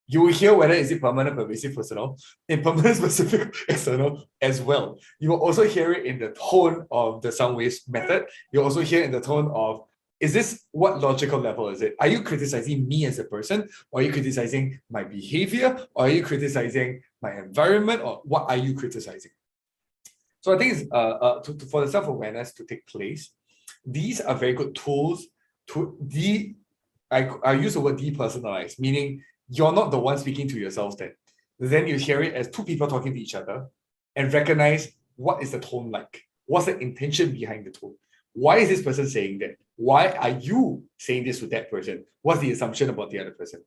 you will hear whether is it permanent, pervasive, personal, impermanent, specific, external as well. You will also hear it in the tone of the sound waves method. You'll also hear in the tone of, is this, what logical level is it? Are you criticizing me as a person? Or are you criticizing my behavior? Or are you criticizing my environment? Or what are you criticizing? So I think it's for the self-awareness to take place, these are very good tools to I use the word depersonalize, meaning you're not the one speaking to yourself then you hear it as two people talking to each other and recognize what is the tone like? What's the intention behind the tone? Why is this person saying that? Why are you saying this to that person? What's the assumption about the other person?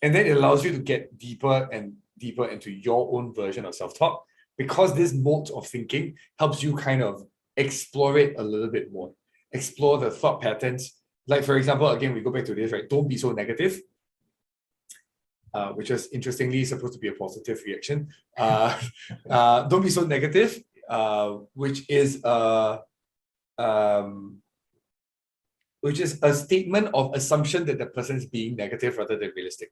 And then it allows you to get deeper and deeper into your own version of self-talk, because this mode of thinking helps you kind of explore it a little bit more, explore the thought patterns. Like, for example, again, we go back to this, right? Don't be so negative. Which is interestingly supposed to be a positive reaction. Don't be so negative, which is a statement of assumption that the person is being negative rather than realistic,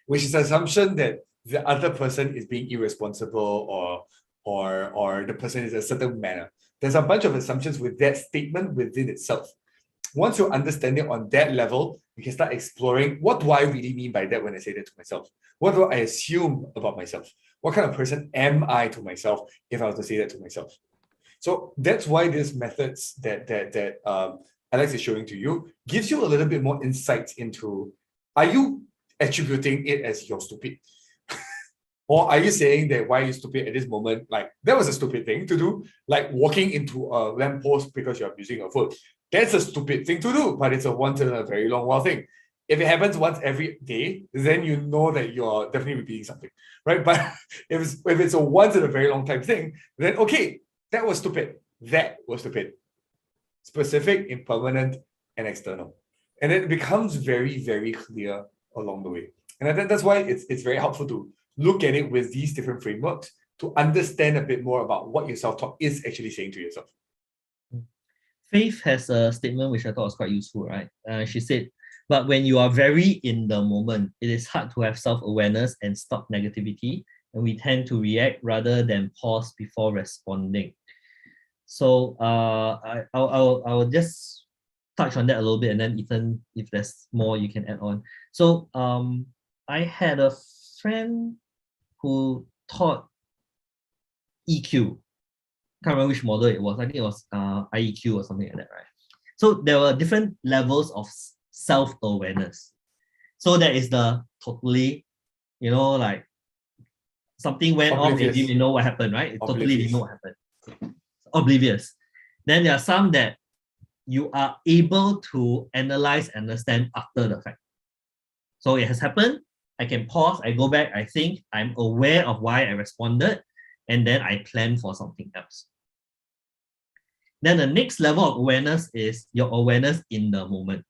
which is an assumption that the other person is being irresponsible or the person is a certain manner. There's a bunch of assumptions with that statement within itself. Once you understand it on that level, you can start exploring, what do I really mean by that when I say that to myself? What do I assume about myself? What kind of person am I to myself if I was to say that to myself? So that's why these methods that Alex is showing to you gives you a little bit more insights into, are you attributing it as you're stupid? Or are you saying that why are you stupid at this moment? Like, that was a stupid thing to do, like walking into a lamppost because you're abusing your foot. That's a stupid thing to do, but it's a once in a very long while thing. If it happens once every day, then you know that you're definitely repeating something, right? But if it's a once in a very long time thing, then okay, that was stupid. That was stupid. Specific, impermanent, and external. And it becomes very, very clear along the way. And I think that's why it's very helpful to look at it with these different frameworks to understand a bit more about what your self-talk is actually saying to yourself. Faith has a statement which I thought was quite useful, right? She said, but when you are very in the moment, it is hard to have self-awareness and stop negativity, and we tend to react rather than pause before responding. So I will just touch on that a little bit, and then Ethan, if there's more you can add on. So I had a friend who taught EQ. Can't remember which model it was. I think it was IEQ or something like that, right? So there were different levels of self-awareness. So there is the totally, like something went off and you didn't know what happened, right? It totally didn't know what happened. Oblivious. Then there are some that you are able to analyze and understand after the fact. So it has happened. I can pause, I go back, I think, I'm aware of why I responded, and then I plan for something else. Then the next level of awareness is your awareness in the moment.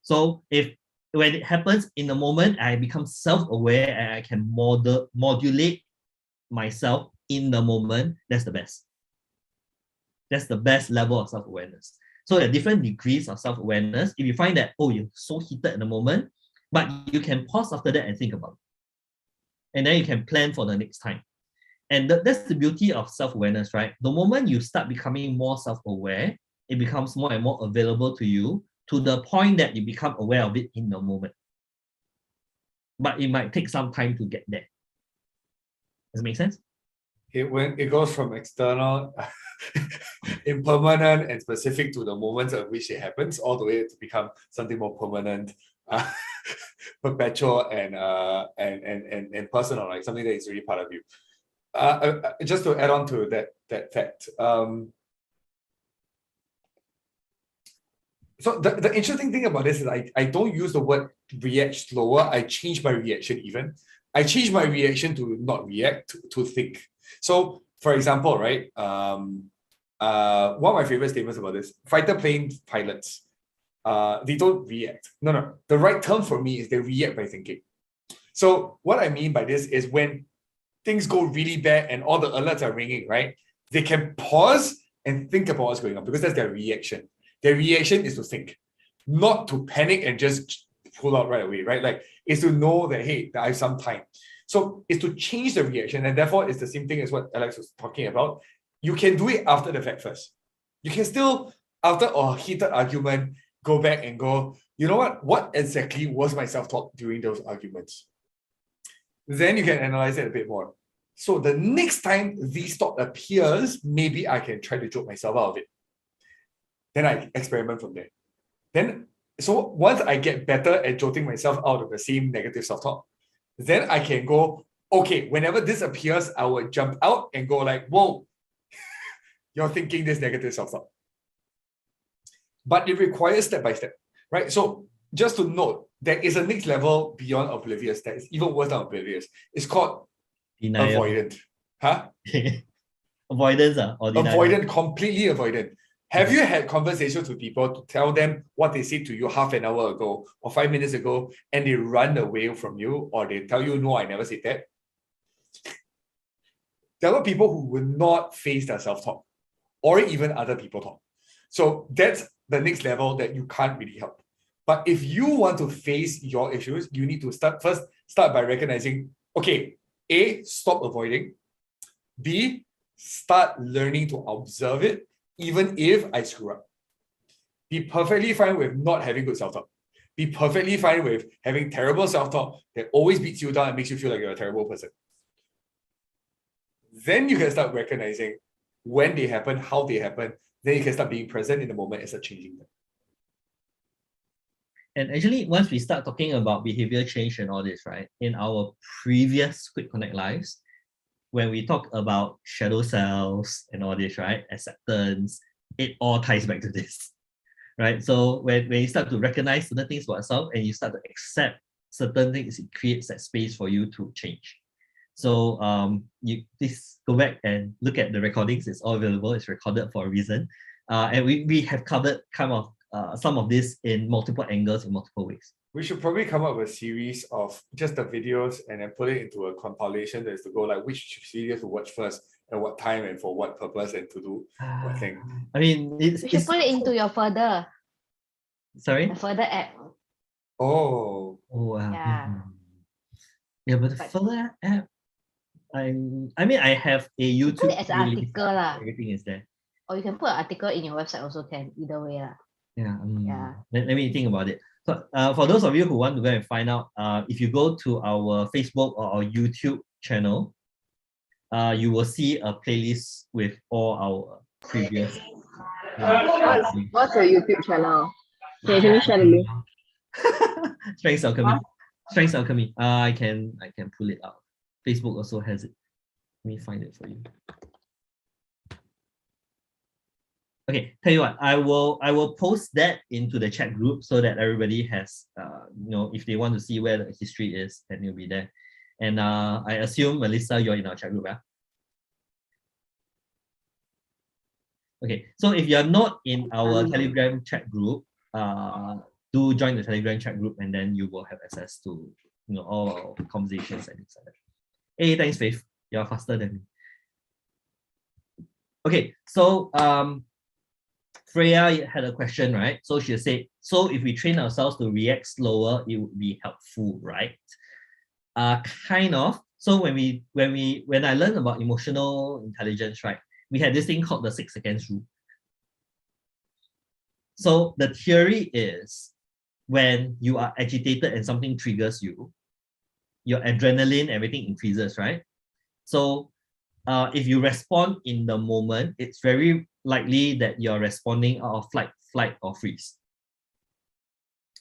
So when it happens in the moment, I become self-aware and I can modulate myself in the moment, that's the best. That's the best level of self-awareness. So there are different degrees of self-awareness. If you find that, oh, you're so heated in the moment, but you can pause after that and think about it. And then you can plan for the next time. And that's the beauty of self-awareness, right? The moment you start becoming more self-aware, it becomes more and more available to you to the point that you become aware of it in the moment. But it might take some time to get there. Does it make sense? When it goes from external, impermanent and specific to the moments at which it happens, all the way to become something more permanent, perpetual, and personal, like something that is really part of you. Just to add on to that fact, So the interesting thing about this is I don't use the word react slower. I change my reaction even. I change my reaction to not react, to think. So for example, right, one of my favorite statements about this, fighter plane pilots, they don't react. No. The right term for me is they react by thinking. So what I mean by this is when things go really bad and all the alerts are ringing, right? They can pause and think about what's going on because that's their reaction. Their reaction is to think, not to panic and just pull out right away, right? Like, it's to know that, hey, I have some time. So it's to change the reaction, and therefore it's the same thing as what Alex was talking about. You can do it after the fact first. You can still, after a heated argument, go back and go, you know what? What exactly was my self-talk during those arguments? Then you can analyze it a bit more. So the next time this thought appears, maybe I can try to joke myself out of it. Then I experiment from there. Then, so once I get better at jolting myself out of the same negative self-talk, then I can go, okay, whenever this appears, I will jump out and go like, whoa, you're thinking this negative self-talk. But it requires step by step, right? So just to note, there is a next level beyond oblivious that is even worse than oblivious. It's called Denial. avoidant. Huh? Avoidance or denial? Avoidant, completely avoidant. Have you had conversations with people to tell them what they said to you half an hour ago or 5 minutes ago and they run away from you, or they tell you, no, I never said that? There are people who will not face their self-talk or even other people talk. So that's the next level that you can't really help. But if you want to face your issues, you need to start by recognizing, okay, A, stop avoiding. B, start learning to observe it, even if I screw up. Be perfectly fine with not having good self-talk. Be perfectly fine with having terrible self-talk that always beats you down and makes you feel like you're a terrible person. Then you can start recognizing when they happen, how they happen. Then you can start being present in the moment and start changing them. And actually, once we start talking about behavior change and all this, right, in our previous Quick Connect lives, when we talk about shadow selves and all this, right, acceptance, it all ties back to this, right? So when you start to recognize certain things about yourself and you start to accept certain things, it creates that space for you to change. So you please go back and look at the recordings. It's all available. It's recorded for a reason. And we have covered kind of some of this in multiple angles, in multiple ways. We should probably come up with a series of just the videos and then put it into a compilation that is to go like which videos to watch first, at what time and for what purpose, and to do what thing. I mean, You should put it into your further. Sorry? The further app. Oh. Oh, wow. Yeah. Yeah, but the further app, I mean, I have a YouTube. Put it as an article lah. Everything is there. Or you can put an article in your website also can, either way lah. Yeah. Yeah. Let me think about it. So for those of you who want to go and find out, if you go to our Facebook or our YouTube channel, you will see a playlist with all our previous. What's your YouTube channel? Can you share the link? Strengths Alchemy. Strengths Alchemy. I can pull it out. Facebook also has it. Let me find it for you. Okay, tell you what, I will post that into the chat group so that everybody has, if they want to see where the history is, then it'll be there. And I assume, Melissa, you're in our chat group, yeah? Okay, so if you're not in our Telegram chat group, do join the Telegram chat group, and then you will have access to all our conversations and things like that. Hey, thanks, Faith. You're faster than me. Okay, so Freya had a question, right? So she said, so if we train ourselves to react slower, it would be helpful, right? Kind of. So when I learned about emotional intelligence, right, we had this thing called the 6 seconds rule. So the theory is when you are agitated and something triggers you, your adrenaline, everything increases, right? So if you respond in the moment, it's very likely that you're responding out of flight, or freeze.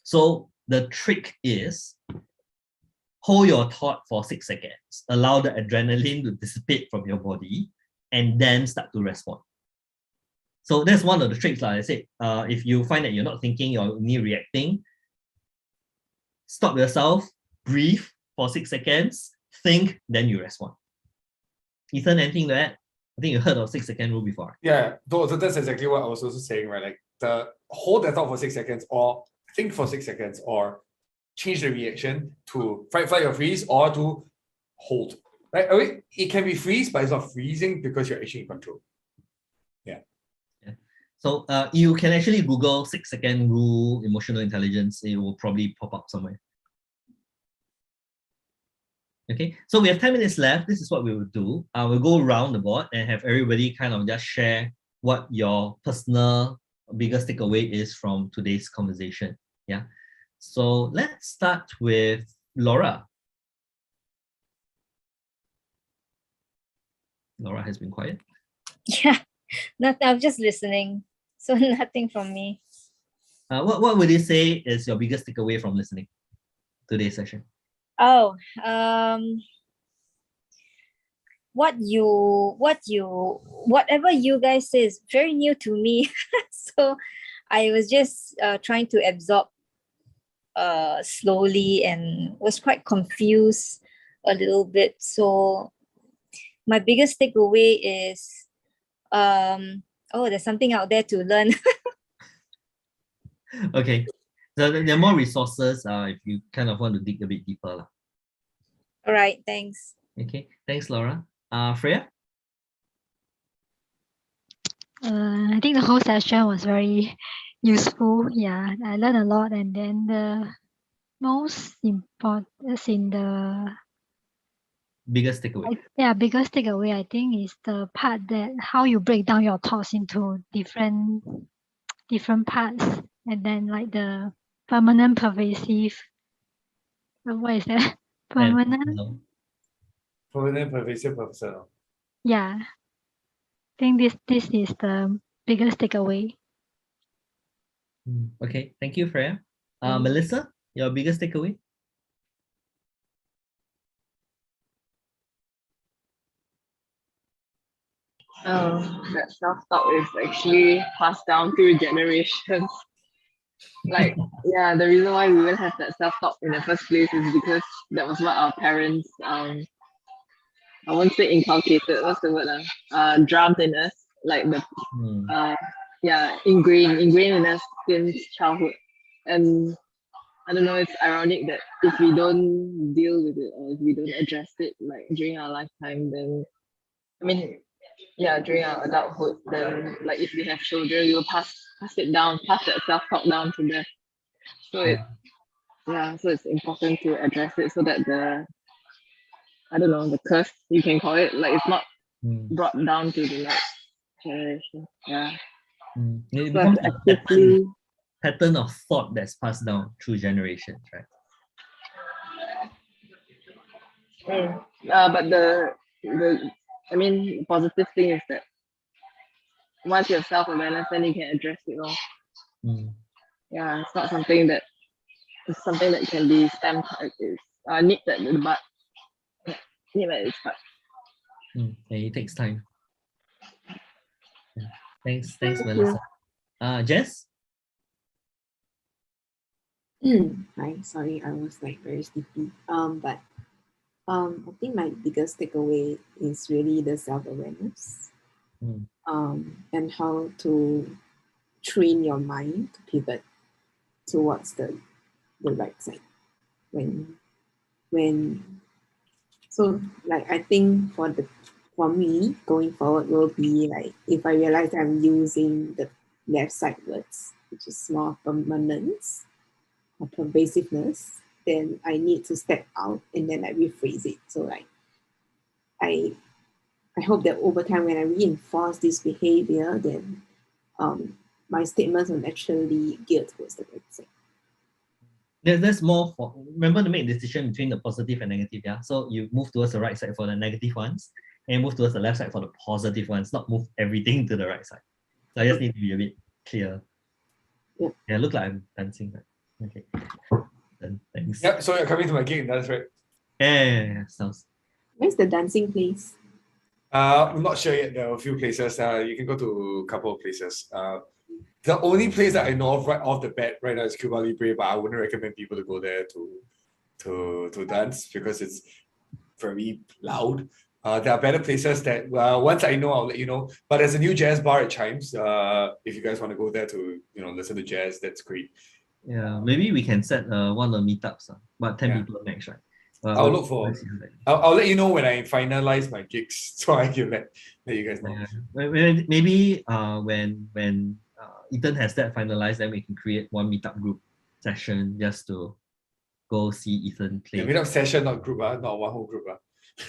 So the trick is hold your thought for 6 seconds, allow the adrenaline to dissipate from your body, and then start to respond. So that's one of the tricks. Like I said, if you find that you're not thinking, you're only reacting, stop yourself, breathe for 6 seconds, think, then you respond. Ethan, anything to add? I think you heard of 6-second rule before. Yeah, so that's exactly what I was also saying, right? Like hold that thought for 6 seconds, or think for 6 seconds, or change the reaction to fight, flight, or freeze, or to hold. Right? I mean, it can be freeze, but it's not freezing because you're actually in control. Yeah. So you can actually Google 6-second rule, emotional intelligence. It will probably pop up somewhere. Okay, so we have 10 minutes left. This is what we will do. We'll go around the board and have everybody kind of just share what your personal biggest takeaway is from today's conversation. Yeah. So let's start with Laura. Laura has been quiet. Yeah, I'm just listening. So nothing from me. What would you say is your biggest takeaway from listening to today's session? Oh, whatever you guys say is very new to me. So I was just trying to absorb slowly and was quite confused a little bit. So my biggest takeaway is there's something out there to learn. Okay, so there are more resources if you kind of want to dig a bit deeper. All right, thanks. Okay, thanks, Laura. Freya? I think the whole session was very useful. Yeah, I learned a lot, and then the most important in the Biggest takeaway. biggest takeaway I think is the part that how you break down your thoughts into different parts, and then like the permanent, pervasive. What is that? Permanent. Permanent, pervasive, personal. Yeah, I think this is the biggest takeaway. Okay, thank you, Freya. Melissa, your biggest takeaway? That self-talk is actually passed down through generations. Like, yeah, the reason why we even have that self-talk in the first place is because that was what our parents, I won't say inculcated, what's the word? Drummed in us, like ingrained in us since childhood. And I don't know, it's ironic that if we don't deal with it, or if we don't address it like during our lifetime, then during our adulthood, then like if we have children, we will pass that self-talk down to them. So so it's important to address it so that the curse, you can call it, like it's not brought down to the next generation. Yeah. It So becomes a pattern of thought that's passed down through generations, right? But the positive thing is that once you have self-awareness, then you can address it all. Yeah, it's not something that can be stamped. It's nipped at the butt. Nipped at its butt. It takes time. Yeah. Thanks, Melissa. Jess? Hi, sorry, I was like very sleepy. But I think my biggest takeaway is really the self-awareness. And how to train your mind to pivot towards the right side. So like I think for me going forward will be like if I realize I'm using the left side words, which is more permanence or pervasiveness, then I need to step out and then like rephrase it. So like I hope that over time when I reinforce this behavior, then my statements will naturally geared towards the right side. There's more for, remember to make a decision between the positive and negative, yeah? So you move towards the right side for the negative ones and move towards the left side for the positive ones, not move everything to the right side. So I just need to be a bit clear. Yeah, look like I'm dancing. Right? Okay, then thanks. Yeah, so you're coming to my gig, that's right. Yeah, sounds. Where's the dancing place? I'm not sure yet. There are a few places. You can go to a couple of places. The only place that I know of right off the bat right now is Cuba Libre, but I wouldn't recommend people to go there to dance because it's very loud. There are better places that once I know, I'll let you know. But there's a new jazz bar at Chimes. If you guys want to go there to listen to jazz, that's great. Yeah, maybe we can set one of the meetups, but 10 Yeah. people max, right? I'll look for. I'll let you know when I finalize my gigs, so I can let you guys know. Yeah. Maybe when Ethan has that finalized, then we can create one meetup group session just to go see Ethan play. Yeah, meetup session, not group, not one whole group.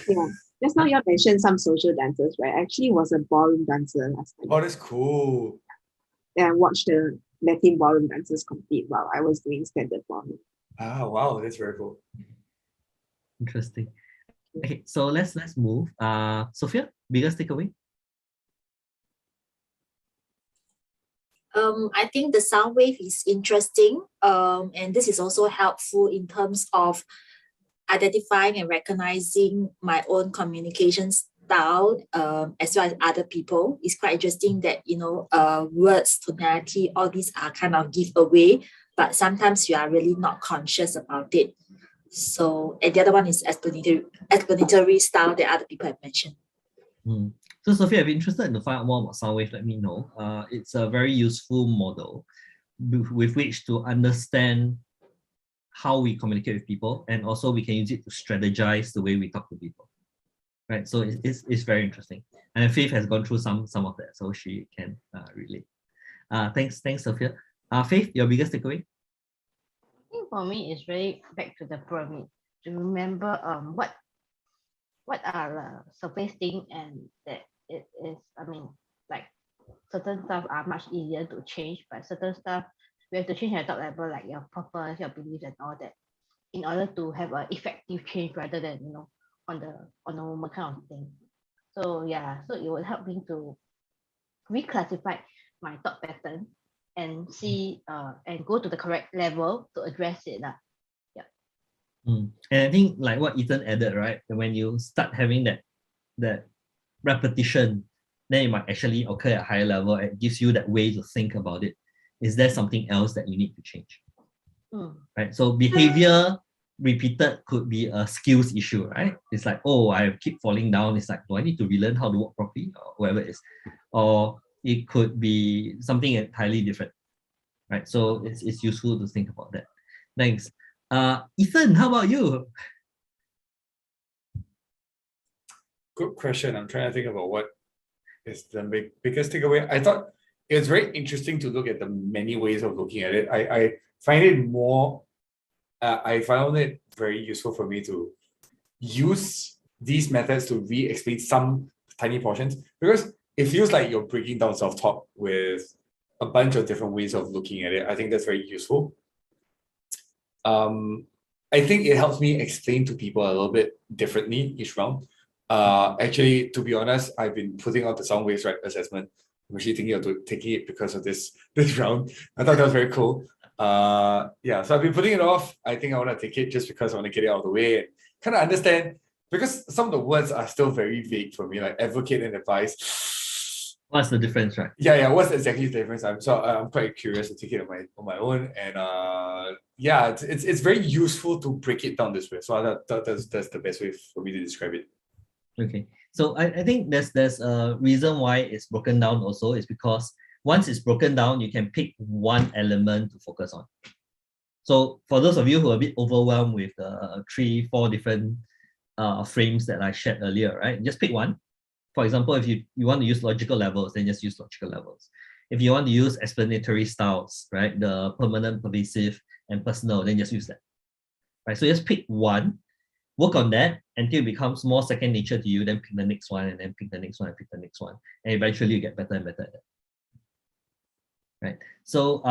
Yeah. Just now you mentioned some social dancers, right? I actually was a ballroom dancer last time. Oh, that's cool. Yeah, I watched the Latin ballroom dancers compete while I was doing standard ballroom. Ah, wow, that's very cool. Interesting. Okay, so let's move. Sophia, biggest takeaway? I think the sound wave is interesting, and this is also helpful in terms of identifying and recognizing my own communication style, as well as other people. It's quite interesting that words, tonality, all these are kind of giveaway, but sometimes you are really not conscious about it. So, and the other one is explanatory style that other people have mentioned. So Sophia, if you're interested to find out more about sound wave, let me know. It's a very useful model with which to understand how we communicate with people, and also we can use it to strategize the way we talk to people. Right, so it's very interesting. And Faith has gone through some of that, so she can relate. Thanks, Sophia. Faith, your biggest takeaway? I think for me, it's really back to the pyramid to remember what are the surface things, and that it is, like certain stuff are much easier to change, but certain stuff we have to change at top level, like your purpose, your beliefs, and all that, in order to have an effective change rather than on the moment kind of thing. So yeah, so it will help me to reclassify my thought pattern and see and go to the correct level to address it. And I think like what Ethan added, right? When you start having that repetition, then it might actually occur at a higher level. It gives you that way to think about it. Is there something else that you need to change? Right. So behavior repeated could be a skills issue, right? It's like, oh, I keep falling down. It's like, do I need to relearn how to walk properly, or whatever it is? Or it could be something entirely different, right? So it's useful to think about that. Thanks. Ethan, how about you? Good question. I'm trying to think about what is the biggest takeaway. I thought it's very interesting to look at the many ways of looking at it. I find it more, I found it very useful for me to use these methods to re-explain some tiny portions, because it feels like you're breaking down self-talk with a bunch of different ways of looking at it. I think that's very useful. I think it helps me explain to people a little bit differently each round. Actually, to be honest, I've been putting out the sound waves right assessment. I'm actually thinking of taking it because of this round. I thought that was very cool. Yeah, so I've been putting it off. I think I want to take it just because I want to get it out of the way and kind of understand, because some of the words are still very vague for me, like advocate and advise. What's the difference, right? Yeah, what's exactly the difference? I'm quite curious to take it on my own, and yeah, it's very useful to break it down this way. So that's the best way for me to describe it. Okay, so I think there's a reason why it's broken down also, is because once it's broken down, you can pick one element to focus on. So for those of you who are a bit overwhelmed with the 3-4 different frames that I shared earlier, right? Just pick one. For example, if you want to use logical levels, then just use logical levels. If you want to use explanatory styles, right? The permanent, pervasive, and personal, then just use that. Right? So just pick one, work on that until it becomes more second nature to you, then pick the next one, and then pick the next one, and pick the next one. And eventually you get better and better at that. Right? So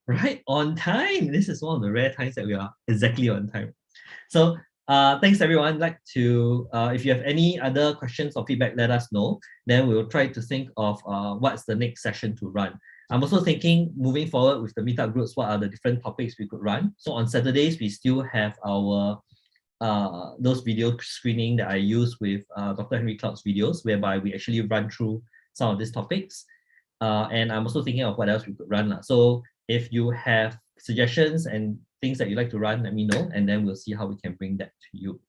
right on time. This is one of the rare times that we are exactly on time. So thanks everyone. I'd like to, if you have any other questions or feedback, let us know. Then we'll try to think of what's the next session to run. I'm also thinking, moving forward with the meetup groups, what are the different topics we could run. So on Saturdays, we still have our those video screening that I use with Dr. Henry Cloud's videos, whereby we actually run through some of these topics. And I'm also thinking of what else we could run. So if you have suggestions and things that you'd like to run, let me know, and then we'll see how we can bring that to you.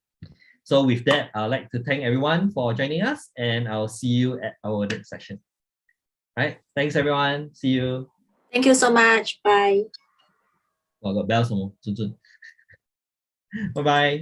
So with that, I'd like to thank everyone for joining us, and I'll see you at our next session. All right, thanks everyone. See you. Thank you so much. Bye. Oh, got bells. Bye-bye.